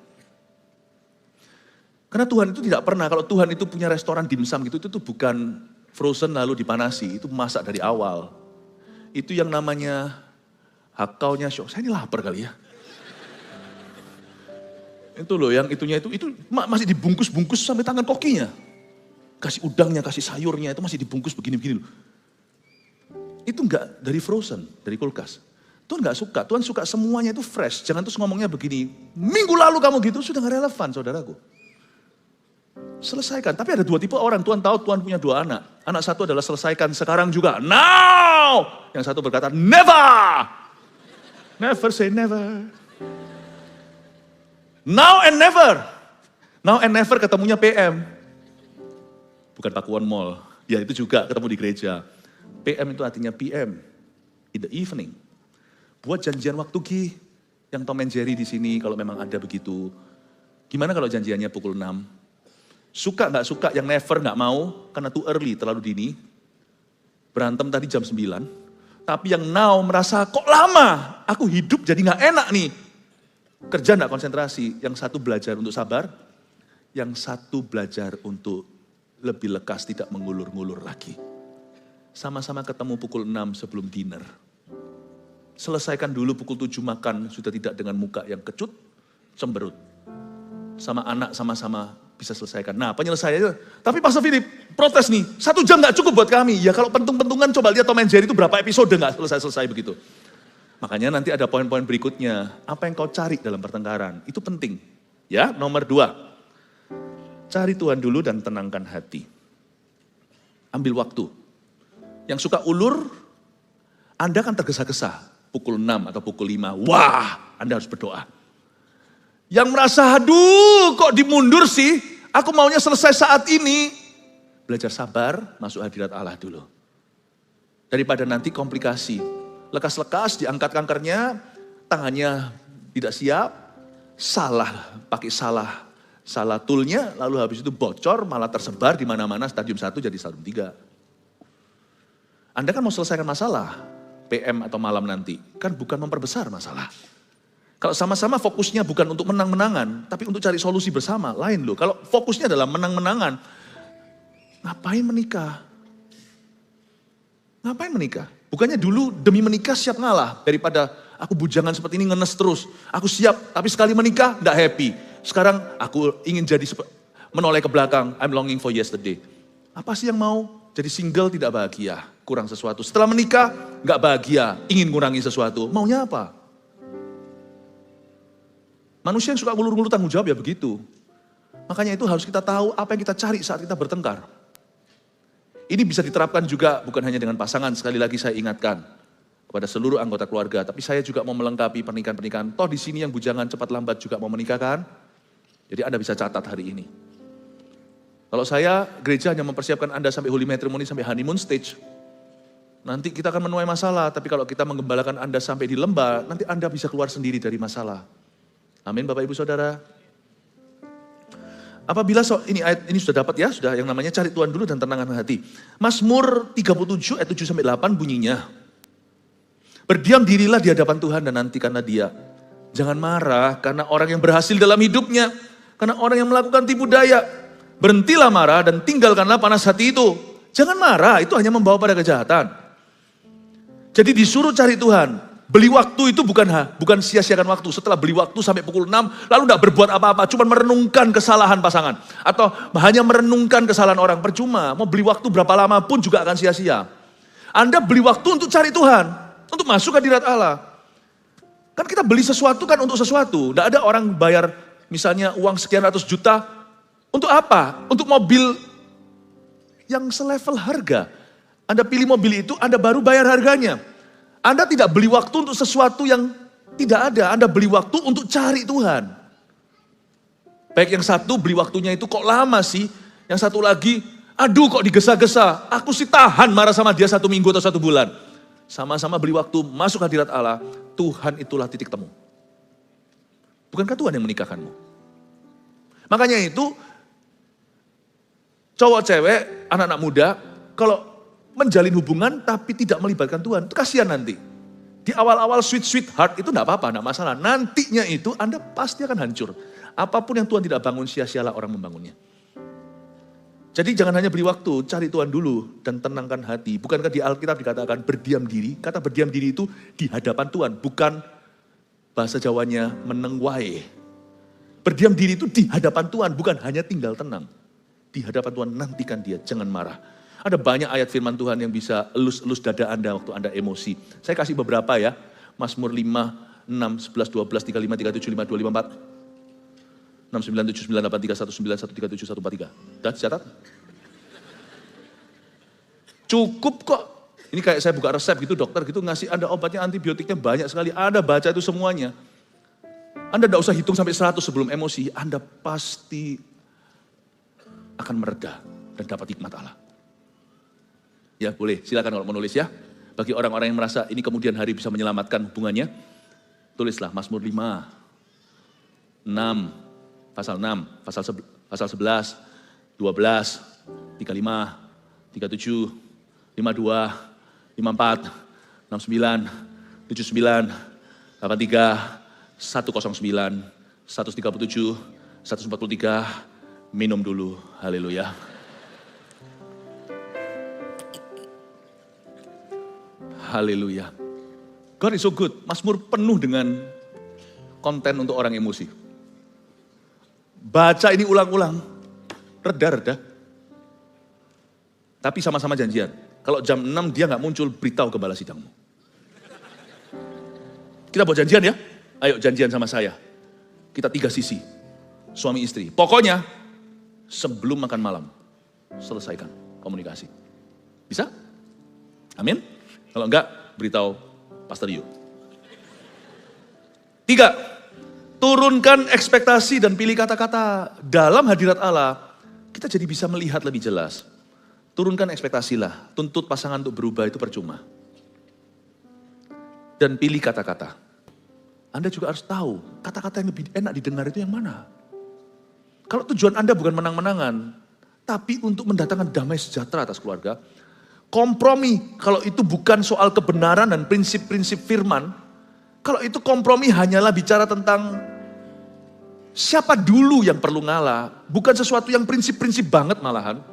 Karena Tuhan itu tidak pernah, kalau Tuhan itu punya restoran dimsum gitu, itu tuh bukan frozen lalu dipanasi, itu masak dari awal. Itu yang namanya hakaunya syok. Saya ini lapar kali ya. Itu loh yang itunya itu masih dibungkus-bungkus sampai tangan kokinya. Kasih udangnya, kasih sayurnya, itu masih dibungkus begini-begini loh. Itu enggak dari frozen, dari kulkas. Tuhan enggak suka, Tuhan suka semuanya itu fresh. Jangan terus ngomongnya begini, minggu lalu kamu gitu, sudah enggak relevan saudaraku. Selesaikan, tapi ada 2 tipe orang, Tuhan tahu Tuhan punya 2 anak. Anak satu adalah selesaikan sekarang juga, now! Yang satu berkata, never! Never say never. Now and never. Now and never ketemunya PM. Bukan Pakuan Mall. Ya itu juga ketemu di gereja. PM itu artinya PM. In the evening. Buat janjian waktu Ki. Yang Tom and Jerry di sini kalau memang ada begitu. Gimana kalau janjiannya pukul 6? Suka gak suka yang never gak mau. Karena too early, terlalu dini. Berantem tadi jam 9. Tapi yang now merasa kok lama. Aku hidup jadi gak enak nih. Kerja enggak konsentrasi, yang satu belajar untuk sabar, yang satu belajar untuk lebih lekas, tidak mengulur-ngulur lagi. Sama-sama ketemu pukul 6 sebelum dinner. Selesaikan dulu pukul 7 makan, sudah tidak dengan muka yang kecut, cemberut. Sama anak sama-sama bisa selesaikan. Nah penyelesaiannya, tapi Pastor Philip protes nih, 1 jam gak cukup buat kami. Ya kalau pentung-pentungan coba lihat Tom and Jerry itu berapa episode gak selesai-selesai begitu. Makanya nanti ada poin-poin berikutnya. Apa yang kau cari dalam pertengkaran? Itu penting. Ya, nomor 2. Cari Tuhan dulu dan tenangkan hati. Ambil waktu. Yang suka ulur, Anda kan tergesa-gesa. Pukul 6 atau pukul 5. Wah, Anda harus berdoa. Yang merasa, aduh kok dimundur sih? Aku maunya selesai saat ini. Belajar sabar, masuk hadirat Allah dulu. Daripada nanti komplikasi. Lekas-lekas diangkat kankernya, tangannya tidak siap, pakai salah toolnya, lalu habis itu bocor, malah tersebar di mana-mana stadium 1 jadi stadium 3. Anda kan mau selesaikan masalah, PM atau malam nanti, kan bukan memperbesar masalah. Kalau sama-sama fokusnya bukan untuk menang-menangan, tapi untuk cari solusi bersama, lain loh. Kalau fokusnya adalah menang-menangan, ngapain menikah? Ngapain menikah? Bukannya dulu demi menikah siap ngalah. Daripada aku bujangan seperti ini ngenes terus. Aku siap, tapi sekali menikah gak happy. Sekarang aku ingin jadi menoleh ke belakang. I'm longing for yesterday. Apa sih yang mau? Jadi single tidak bahagia. Kurang sesuatu. Setelah menikah gak bahagia. Ingin ngurangi sesuatu. Maunya apa? Manusia yang suka ngulur-ngulur tanggung jawab ya begitu. Makanya itu harus kita tahu apa yang kita cari saat kita bertengkar. Ini bisa diterapkan juga bukan hanya dengan pasangan, sekali lagi saya ingatkan kepada seluruh anggota keluarga. Tapi saya juga mau melengkapi pernikahan-pernikahan. Toh di sini yang bujangan cepat lambat juga mau menikah kan? Jadi Anda bisa catat hari ini. Kalau saya, gereja hanya mempersiapkan Anda sampai holy matrimony, sampai honeymoon stage. Nanti kita akan menuai masalah, tapi kalau kita menggembalakan Anda sampai di lembah, nanti Anda bisa keluar sendiri dari masalah. Amin Bapak Ibu Saudara. Apabila ini sudah dapat ya, sudah yang namanya cari Tuhan dulu dan tenangkan hati. Mazmur 37 ayat 7 sampai 8 bunyinya. Berdiam dirilah di hadapan Tuhan dan nantikanlah Dia. Jangan marah karena orang yang berhasil dalam hidupnya, karena orang yang melakukan tipu daya. Berhentilah marah dan tinggalkanlah panas hati itu. Jangan marah, itu hanya membawa pada kejahatan. Jadi disuruh cari Tuhan. Beli waktu itu bukan sia-siakan waktu. Setelah beli waktu sampai pukul 6, lalu tidak berbuat apa-apa. Cuma merenungkan kesalahan pasangan. Atau hanya merenungkan kesalahan orang. Percuma, mau beli waktu berapa lama pun juga akan sia-sia. Anda beli waktu untuk cari Tuhan. Untuk masuk ke hadirat Allah. Kan kita beli sesuatu kan untuk sesuatu. Tidak ada orang bayar misalnya uang sekian ratus juta. Untuk apa? Untuk mobil yang selevel harga. Anda pilih mobil itu, Anda baru bayar harganya. Anda tidak beli waktu untuk sesuatu yang tidak ada. Anda beli waktu untuk cari Tuhan. Baik yang satu beli waktunya itu kok lama sih. Yang satu lagi, aduh kok digesa-gesa. Aku sih tahan marah sama dia 1 minggu atau 1 bulan. Sama-sama beli waktu masuk hadirat Allah. Tuhan itulah titik temu. Bukankah Tuhan yang menikahkanmu? Makanya itu, cowok cewek, anak-anak muda, kalau menjalin hubungan tapi tidak melibatkan Tuhan, itu kasihan nanti. Di awal-awal sweet heart itu enggak apa-apa, enggak masalah. Nantinya itu Anda pasti akan hancur. Apapun yang Tuhan tidak bangun, sia-sialah orang membangunnya. Jadi jangan hanya beri waktu, cari Tuhan dulu dan tenangkan hati. Bukankah di Alkitab dikatakan berdiam diri? Kata berdiam diri itu di hadapan Tuhan, bukan bahasa Jawanya menengwai. Berdiam diri itu di hadapan Tuhan, bukan hanya tinggal tenang. Di hadapan Tuhan, nantikan dia, jangan marah. Ada banyak ayat firman Tuhan yang bisa elus-elus dada Anda waktu Anda emosi. Saya kasih beberapa ya. Mazmur 5, 6, 11, 12, 35, 37, 52, 54. 6, 9, 7, 9, 8, 3, 1, 9, 1, 3, 7, 1, 4, 3. Dan catat. Cukup kok. Ini kayak saya buka resep gitu, dokter gitu ngasih Anda obatnya, antibiotiknya banyak sekali. Anda baca itu semuanya. Anda tidak usah hitung sampai 100 sebelum emosi. Anda pasti akan mereda dan dapat hikmat Allah. Ya boleh, silakan kalau mau nulis ya. Bagi orang-orang yang merasa ini kemudian hari bisa menyelamatkan hubungannya, tulislah Mazmur 5, 6, pasal 6, pasal 11, 12, 35, 37, 52, 54, 69, 79, 83, 109, 137, 143, minum dulu, haleluya. Haleluya. God is so good. Mazmur penuh dengan konten untuk orang emosi. Baca ini ulang-ulang, reda-reda. Tapi sama-sama janjian. Kalau jam 6 dia gak muncul, beritahu gembala sidangmu. Kita buat janjian ya. Ayo janjian sama saya. Kita 3 sisi. Suami istri. Pokoknya sebelum makan malam, selesaikan komunikasi. Bisa? Amin. Kalau enggak, beritahu Pastor Yu. 3, turunkan ekspektasi dan pilih kata-kata. Dalam hadirat Allah, kita jadi bisa melihat lebih jelas. Turunkan ekspektasilah, tuntut pasangan untuk berubah itu percuma. Dan pilih kata-kata. Anda juga harus tahu, kata-kata yang lebih enak didengar itu yang mana. Kalau tujuan Anda bukan menang-menangan, tapi untuk mendatangkan damai sejahtera atas keluarga, kompromi, kalau itu bukan soal kebenaran dan prinsip-prinsip firman, kalau itu kompromi hanyalah bicara tentang siapa dulu yang perlu ngalah, bukan sesuatu yang prinsip-prinsip banget malahan.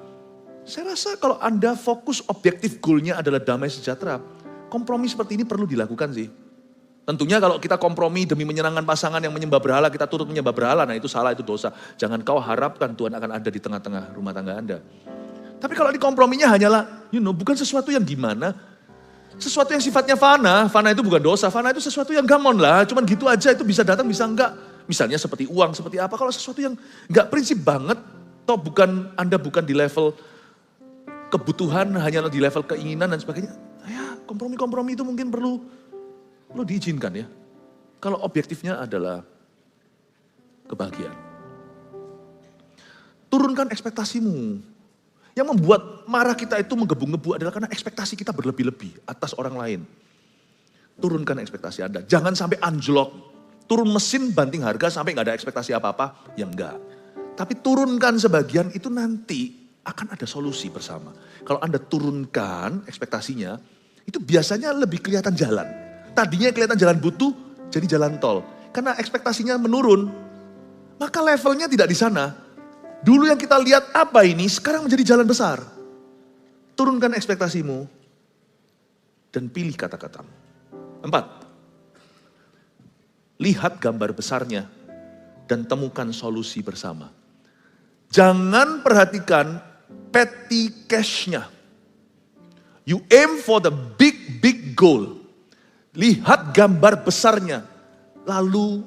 Saya rasa kalau Anda fokus objektif goalnya adalah damai sejahtera, kompromi seperti ini perlu dilakukan sih. Tentunya kalau kita kompromi demi menyenangkan pasangan yang menyembah berhala, kita turut menyembah berhala, nah itu salah, itu dosa. Jangan kau harapkan Tuhan akan ada di tengah-tengah rumah tangga Anda. Tapi kalau di komprominya hanyalah, bukan sesuatu yang gimana. Sesuatu yang sifatnya fana itu bukan dosa. Fana itu sesuatu yang gamon lah, cuman gitu aja itu bisa datang bisa enggak. Misalnya seperti uang, seperti apa. Kalau sesuatu yang enggak prinsip banget, toh Anda bukan di level kebutuhan, hanya di level keinginan dan sebagainya. Ya kompromi-kompromi itu mungkin perlu diizinkan ya. Kalau objektifnya adalah kebahagiaan. Turunkan ekspektasimu. Yang membuat marah kita itu menggebu-gebu adalah karena ekspektasi kita berlebih-lebih atas orang lain. Turunkan ekspektasi Anda. Jangan sampai anjlok. Turun mesin banting harga sampai gak ada ekspektasi apa-apa. Ya enggak. Tapi turunkan sebagian itu nanti akan ada solusi bersama. Kalau Anda turunkan ekspektasinya, itu biasanya lebih kelihatan jalan. Tadinya kelihatan jalan buntu, jadi jalan tol. Karena ekspektasinya menurun, maka levelnya tidak di sana. Dulu yang kita lihat apa ini, sekarang menjadi jalan besar. Turunkan ekspektasimu dan pilih kata-katamu. 4. Lihat gambar besarnya dan temukan solusi bersama. Jangan perhatikan petty cash-nya. You aim for the big goal. Lihat gambar besarnya, lalu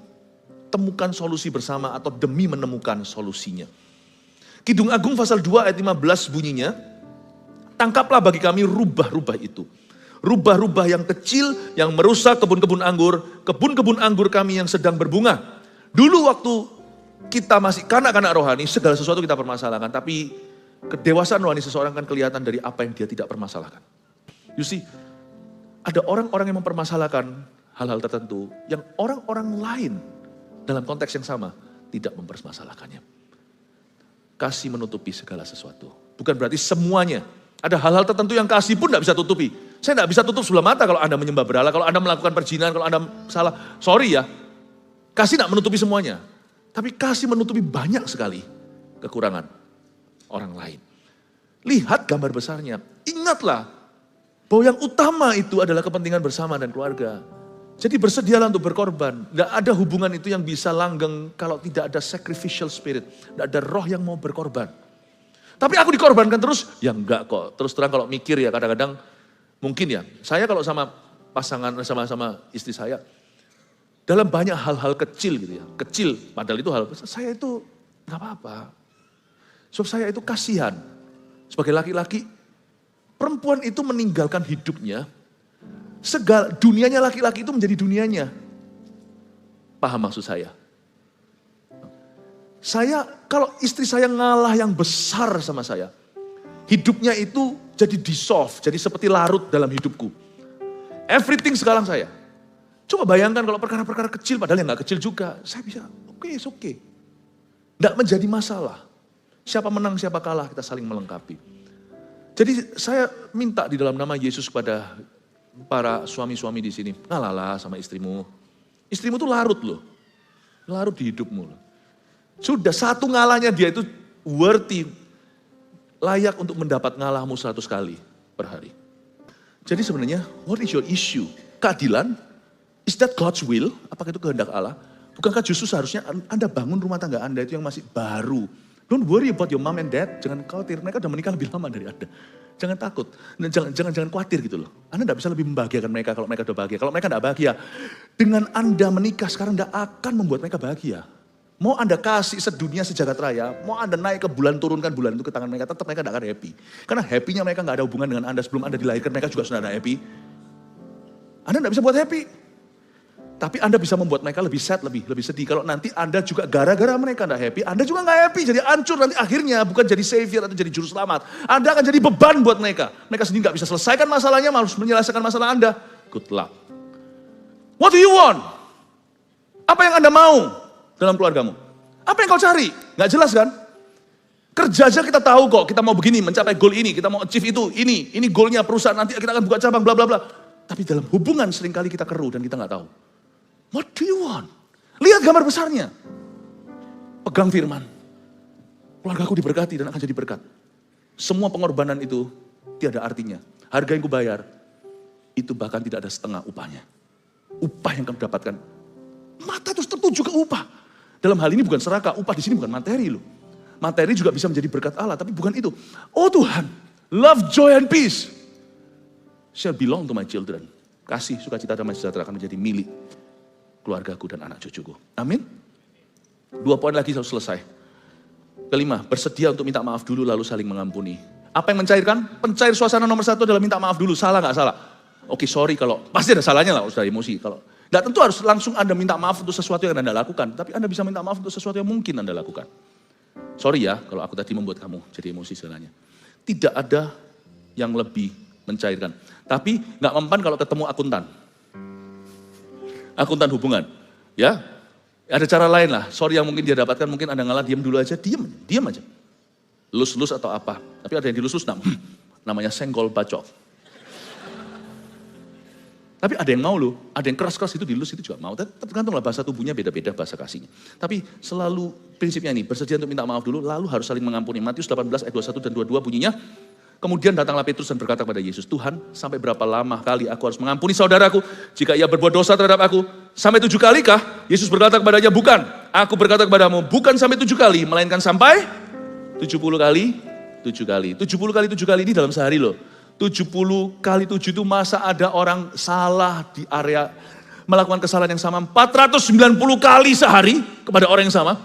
temukan solusi bersama atau demi menemukan solusinya. Kidung Agung pasal 2 ayat 15 bunyinya, tangkaplah bagi kami rubah-rubah itu. Rubah-rubah yang kecil yang merusak kebun-kebun anggur kami yang sedang berbunga. Dulu waktu kita masih kanak-kanak rohani, segala sesuatu kita permasalahkan. Tapi kedewasaan rohani seseorang kan kelihatan dari apa yang dia tidak permasalahkan. You see, ada orang-orang yang mempermasalahkan hal-hal tertentu yang orang-orang lain dalam konteks yang sama tidak mempermasalahkannya. Kasih menutupi segala sesuatu. Bukan berarti semuanya Ada hal-hal tertentu yang kasih pun tidak bisa tutupi. Saya tidak bisa tutup sebelah mata kalau Anda menyembah berhala, kalau Anda melakukan perzinahan, kalau Anda salah. Sorry ya, kasih tidak menutupi semuanya. Tapi kasih menutupi banyak sekali kekurangan orang lain. Lihat gambar besarnya. Ingatlah bahwa yang utama itu adalah kepentingan bersama dan keluarga. Jadi bersedialah untuk berkorban. Tidak ada hubungan itu yang bisa langgeng kalau tidak ada sacrificial spirit. Tidak ada roh yang mau berkorban. Tapi aku dikorbankan terus? Ya enggak kok. Terus terang kalau mikir ya kadang-kadang mungkin ya. Saya kalau sama pasangan, sama istri saya. Dalam banyak hal-hal kecil gitu ya. Kecil, padahal itu hal besar. Saya itu gak apa-apa. Sebab saya itu kasihan. Sebagai laki-laki, perempuan itu meninggalkan hidupnya. Segala dunianya laki-laki itu menjadi dunianya. Paham maksud saya? Saya, kalau istri saya ngalah yang besar sama saya, hidupnya itu jadi dissolve, jadi seperti larut dalam hidupku. Everything sekarang saya. Coba bayangkan kalau perkara-perkara kecil, padahal yang gak kecil juga. Saya bisa, oke, it's okay. Gak menjadi masalah. Siapa menang, siapa kalah, kita saling melengkapi. Jadi saya minta di dalam nama Yesus kepada para suami-suami di sini, ngalalah sama istrimu. Istrimu tuh larut loh. Larut di hidupmu loh. Sudah satu ngalahnya dia itu worthy, layak untuk mendapat ngalahmu 100 kali per hari. Jadi sebenarnya, what is your issue? Keadilan? Is that God's will? Apakah itu kehendak Allah? Bukankah justru seharusnya Anda bangun rumah tangga Anda itu yang masih baru? Don't worry about your mom and dad. Jangan khawatir, mereka udah menikah lebih lama dari Anda. Jangan takut, jangan khawatir gitu loh. Anda tidak bisa lebih membahagiakan mereka kalau mereka udah bahagia. Kalau mereka tidak bahagia, dengan Anda menikah sekarang tidak akan membuat mereka bahagia. Mau Anda kasih sedunia sejagat raya, mau Anda naik ke bulan, turunkan bulan itu ke tangan mereka, tetap mereka tidak akan happy. Karena happy-nya mereka nggak ada hubungan dengan Anda. Sebelum Anda dilahirkan mereka juga sudah ada happy. Anda tidak bisa buat happy. Tapi Anda bisa membuat mereka lebih sad, lebih sedih. Kalau nanti Anda juga gara-gara mereka tidak happy, Anda juga nggak happy. Jadi hancur nanti akhirnya bukan jadi savior atau jadi juru selamat. Anda akan jadi beban buat mereka. Mereka sendiri nggak bisa selesaikan masalahnya, harus menyelesaikan masalah Anda. Good luck. What do you want? Apa yang Anda mau dalam keluargamu? Apa yang kau cari? Nggak jelas kan? Kerja aja kita tahu kok, kita mau begini, mencapai goal ini, kita mau achieve itu, ini goalnya perusahaan, nanti kita akan buka cabang, bla bla bla. Tapi dalam hubungan seringkali kita keruh dan kita nggak tahu. What do you want? Lihat gambar besarnya. Pegang firman. Keluargaku diberkati dan akan jadi berkat. Semua pengorbanan itu tiada artinya. Harga yang kubayar, itu bahkan tidak ada setengah upahnya. Upah yang kamu dapatkan, mata terus tertuju ke upah. Dalam hal ini bukan serakah, upah di sini bukan materi loh. Materi juga bisa menjadi berkat Allah, tapi bukan itu. Oh Tuhan, love, joy, and peace shall belong to my children. Kasih, sukacita, damai sejahtera akan menjadi milik keluargaku dan anak cucuku. Amin. 2 poin lagi sudah selesai. Kelima, bersedia untuk minta maaf dulu lalu saling mengampuni. Apa yang mencairkan? Pencair suasana nomor 1 adalah minta maaf dulu. Salah nggak salah? Oke, sorry kalau pasti ada salahnya lah, sudah emosi. Kalau nggak tentu harus langsung Anda minta maaf untuk sesuatu yang Anda lakukan, tapi Anda bisa minta maaf untuk sesuatu yang mungkin Anda lakukan. Sorry ya kalau aku tadi membuat kamu jadi emosi segalanya. Tidak ada yang lebih mencairkan. Tapi nggak mempan kalau ketemu akuntan hubungan, ya. Ada cara lain lah, sorry yang mungkin dia dapatkan, mungkin Anda ngalah, diam dulu aja, diam aja. Lus-lus atau apa, tapi ada yang dilus-lus, namanya senggol bacok. Tapi ada yang mau loh, ada yang keras-keras itu dilus itu juga mau, tergantung lah bahasa tubuhnya beda-beda bahasa kasihnya. Tapi selalu prinsipnya ini, bersedia untuk minta maaf dulu, lalu harus saling mengampuni. Matius 18 ayat 21 dan 22 bunyinya, kemudian datanglah Petrus dan berkata kepada Yesus, Tuhan, sampai berapa lama kali aku harus mengampuni saudaraku jika ia berbuat dosa terhadap aku? Sampai 7 kali kah? Yesus berkata kepadanya, bukan. Aku berkata kepadamu, bukan sampai 7 kali, melainkan sampai 70 kali 7 kali. 70 kali 7 kali ini dalam sehari loh. 70 kali 7 itu masa ada orang salah di area, melakukan kesalahan yang sama 490 kali sehari kepada orang yang sama.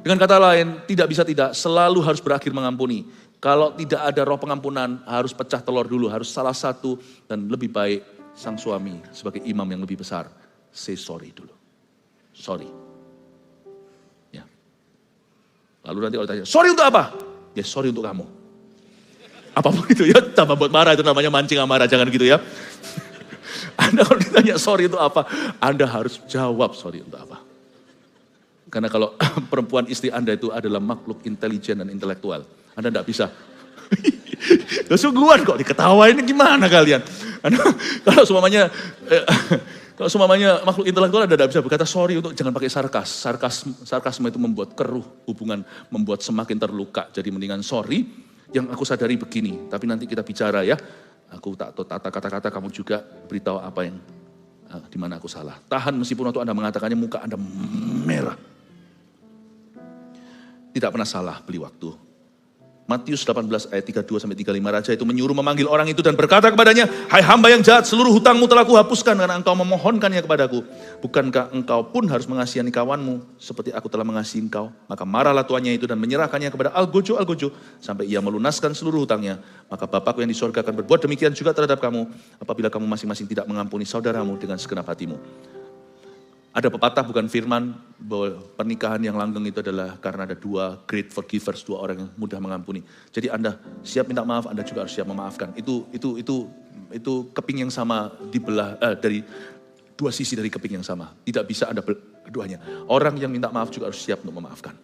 Dengan kata lain, tidak bisa tidak, selalu harus berakhir mengampuni. Kalau tidak ada roh pengampunan, harus pecah telur dulu, harus salah satu, dan lebih baik sang suami sebagai imam yang lebih besar, say sorry dulu. Sorry. Ya. Lalu nanti kalau tanya, sorry untuk apa? Ya sorry untuk kamu. Apapun itu ya, tambah buat marah, itu namanya mancing amarah, jangan gitu ya. Anda kalau ditanya sorry untuk apa, Anda harus jawab sorry untuk apa. Karena kalau perempuan istri Anda itu adalah makhluk intelijen dan intelektual, Anda tidak bisa Loh, sungguhan kok diketawain, gimana kalian? Kalau semuanya makhluk intelektual ada bisa berkata sorry untuk jangan pakai sarkasme itu membuat keruh hubungan, membuat semakin terluka. Jadi mendingan sorry, yang aku sadari begini, tapi nanti kita bicara ya. Aku tak tahu tata kata-kata, kamu juga beritahu apa yang di mana aku salah. Tahan meskipun waktu Anda mengatakannya muka Anda merah. Tidak pernah salah beli waktu. Matius 18 ayat 32-35, raja itu menyuruh memanggil orang itu dan berkata kepadanya, hai hamba yang jahat, seluruh hutangmu telah kuhapuskan karena engkau memohonkannya kepadaku. Bukankah engkau pun harus mengasihani kawanmu seperti aku telah mengasihi engkau? Maka marahlah tuannya itu dan menyerahkannya kepada algojo sampai ia melunaskan seluruh hutangnya. Maka Bapakku yang di sorga akan berbuat demikian juga terhadap kamu apabila kamu masing-masing tidak mengampuni saudaramu dengan segenap hatimu. Ada pepatah bukan firman bahwa pernikahan yang langgeng itu adalah karena ada dua great forgivers, dua orang yang mudah mengampuni. Jadi Anda siap minta maaf, Anda juga harus siap memaafkan. Itu keping yang sama dibelah dari dua sisi dari keping yang sama. Tidak bisa Anda keduanya. Orang yang minta maaf juga harus siap untuk memaafkan.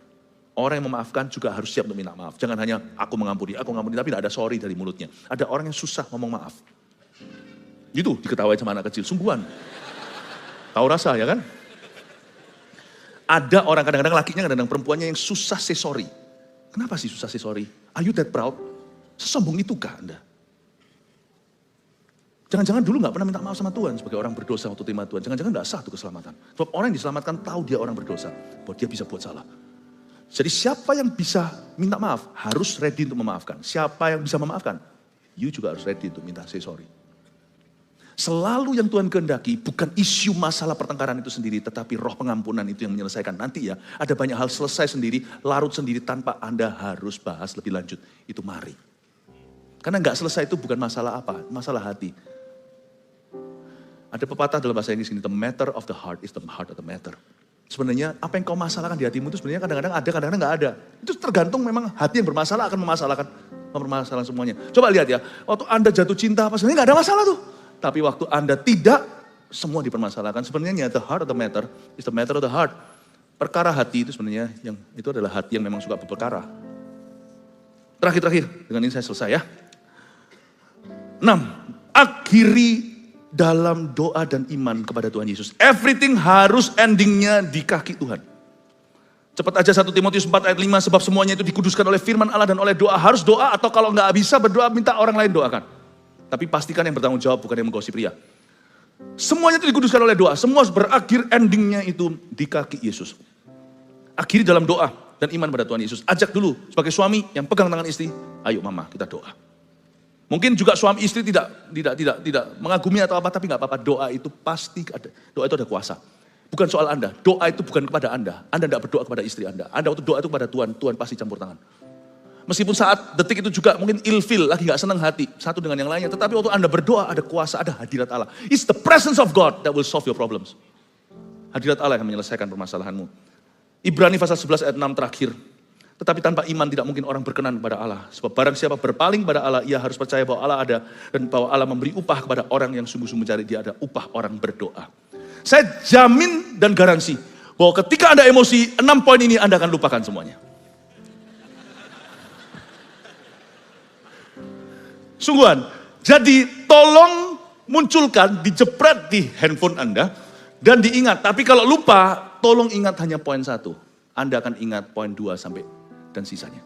Orang yang memaafkan juga harus siap untuk minta maaf. Jangan hanya aku mengampuni, tapi tidak ada sorry dari mulutnya. Ada orang yang susah ngomong maaf. Gitu diketawain sama anak kecil, sungguhan. Tahu rasa ya kan? Ada orang kadang-kadang lakinya, kadang-kadang perempuannya yang susah say sorry. Kenapa sih susah say sorry? Are you that proud? Sesombong itukah Anda? Jangan-jangan dulu gak pernah minta maaf sama Tuhan sebagai orang berdosa waktu terima Tuhan. Jangan-jangan gak sah tuh keselamatan. Sebab orang yang diselamatkan tahu dia orang berdosa. Bahwa dia bisa buat salah. Jadi siapa yang bisa minta maaf harus ready untuk memaafkan. Siapa yang bisa memaafkan? You juga harus ready untuk minta say sorry. Selalu yang Tuhan kehendaki bukan isu masalah pertengkaran itu sendiri, tetapi roh pengampunan itu yang menyelesaikan. Nanti ya, ada banyak hal selesai sendiri, larut sendiri tanpa Anda harus bahas lebih lanjut. Itu mari. Karena nggak selesai itu bukan masalah apa, masalah hati. Ada pepatah dalam bahasa Inggris ini, the matter of the heart is the heart of the matter. Sebenarnya apa yang kau masalahkan di hatimu itu sebenarnya kadang-kadang ada, kadang-kadang nggak ada. Itu tergantung memang hati yang bermasalah akan mempermasalahkan semuanya. Coba lihat ya, waktu Anda jatuh cinta apa sebenarnya nggak ada masalah tuh. Tapi waktu Anda tidak, semua dipermasalahkan. Sebenarnya the heart of the matter is the matter of the heart. Perkara hati itu sebenarnya yang itu adalah hati yang memang suka berperkara. Terakhir, dengan ini saya selesai ya. 6. Akhiri dalam doa dan iman kepada Tuhan Yesus. Everything harus endingnya di kaki Tuhan. Cepat aja 1 Timotius 4 ayat 5, sebab semuanya itu dikuduskan oleh firman Allah dan oleh doa. Harus doa atau kalau nggak bisa berdoa minta orang lain doakan. Tapi pastikan yang bertanggung jawab bukan yang menggosip pria. Semuanya itu dikuduskan oleh doa. Semua berakhir endingnya itu di kaki Yesus. Akhiri dalam doa dan iman pada Tuhan Yesus. Ajak dulu sebagai suami yang pegang tangan istri. Ayo mama kita doa. Mungkin juga suami istri tidak mengagumi atau apa. Tapi gak apa-apa, doa itu pasti ada. Doa itu ada kuasa. Bukan soal Anda. Doa itu bukan kepada Anda. Anda tidak berdoa kepada istri Anda. Anda waktu doa itu kepada Tuhan. Tuhan pasti campur tangan. Meskipun saat detik itu juga mungkin ilfil, lagi gak senang hati, satu dengan yang lainnya. Tetapi waktu Anda berdoa ada kuasa, ada hadirat Allah. It's the presence of God that will solve your problems. Hadirat Allah yang menyelesaikan permasalahanmu. Ibrani pasal 11 ayat 6 terakhir. Tetapi tanpa iman tidak mungkin orang berkenan kepada Allah. Sebab barang siapa berpaling pada Allah, ia harus percaya bahwa Allah ada. Dan bahwa Allah memberi upah kepada orang yang sungguh-sungguh mencari dia, ada upah orang berdoa. Saya jamin dan garansi bahwa ketika Anda emosi, 6 poin ini Anda akan lupakan semuanya. Sungguhan, jadi tolong munculkan, dijepret di handphone Anda, dan diingat. Tapi kalau lupa, tolong ingat hanya poin 1. Anda akan ingat poin 2 sampai dan sisanya.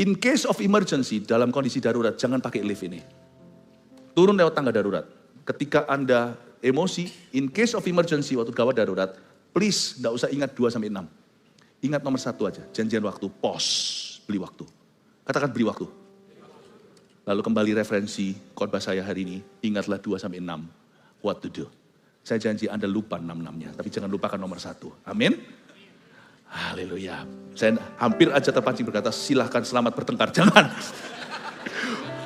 In case of emergency, dalam kondisi darurat, jangan pakai lift ini. Turun lewat tangga darurat. Ketika Anda emosi, in case of emergency, waktu gawat darurat, please, tidak usah ingat 2 sampai 6. Ingat nomor 1 aja, janjian waktu, pause, beli waktu. Katakan beli waktu. Lalu kembali referensi khotbah saya hari ini, ingatlah 2-6, what to do. Saya janji Anda lupa 6-6-nya, tapi jangan lupakan nomor 1. Amin. Haleluya. Saya hampir aja terpancing berkata, silahkan selamat bertengkar. Jangan.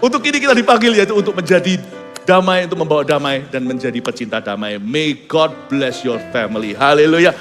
Untuk ini kita dipanggil yaitu untuk menjadi damai, untuk membawa damai dan menjadi pecinta damai. May God bless your family. Haleluya.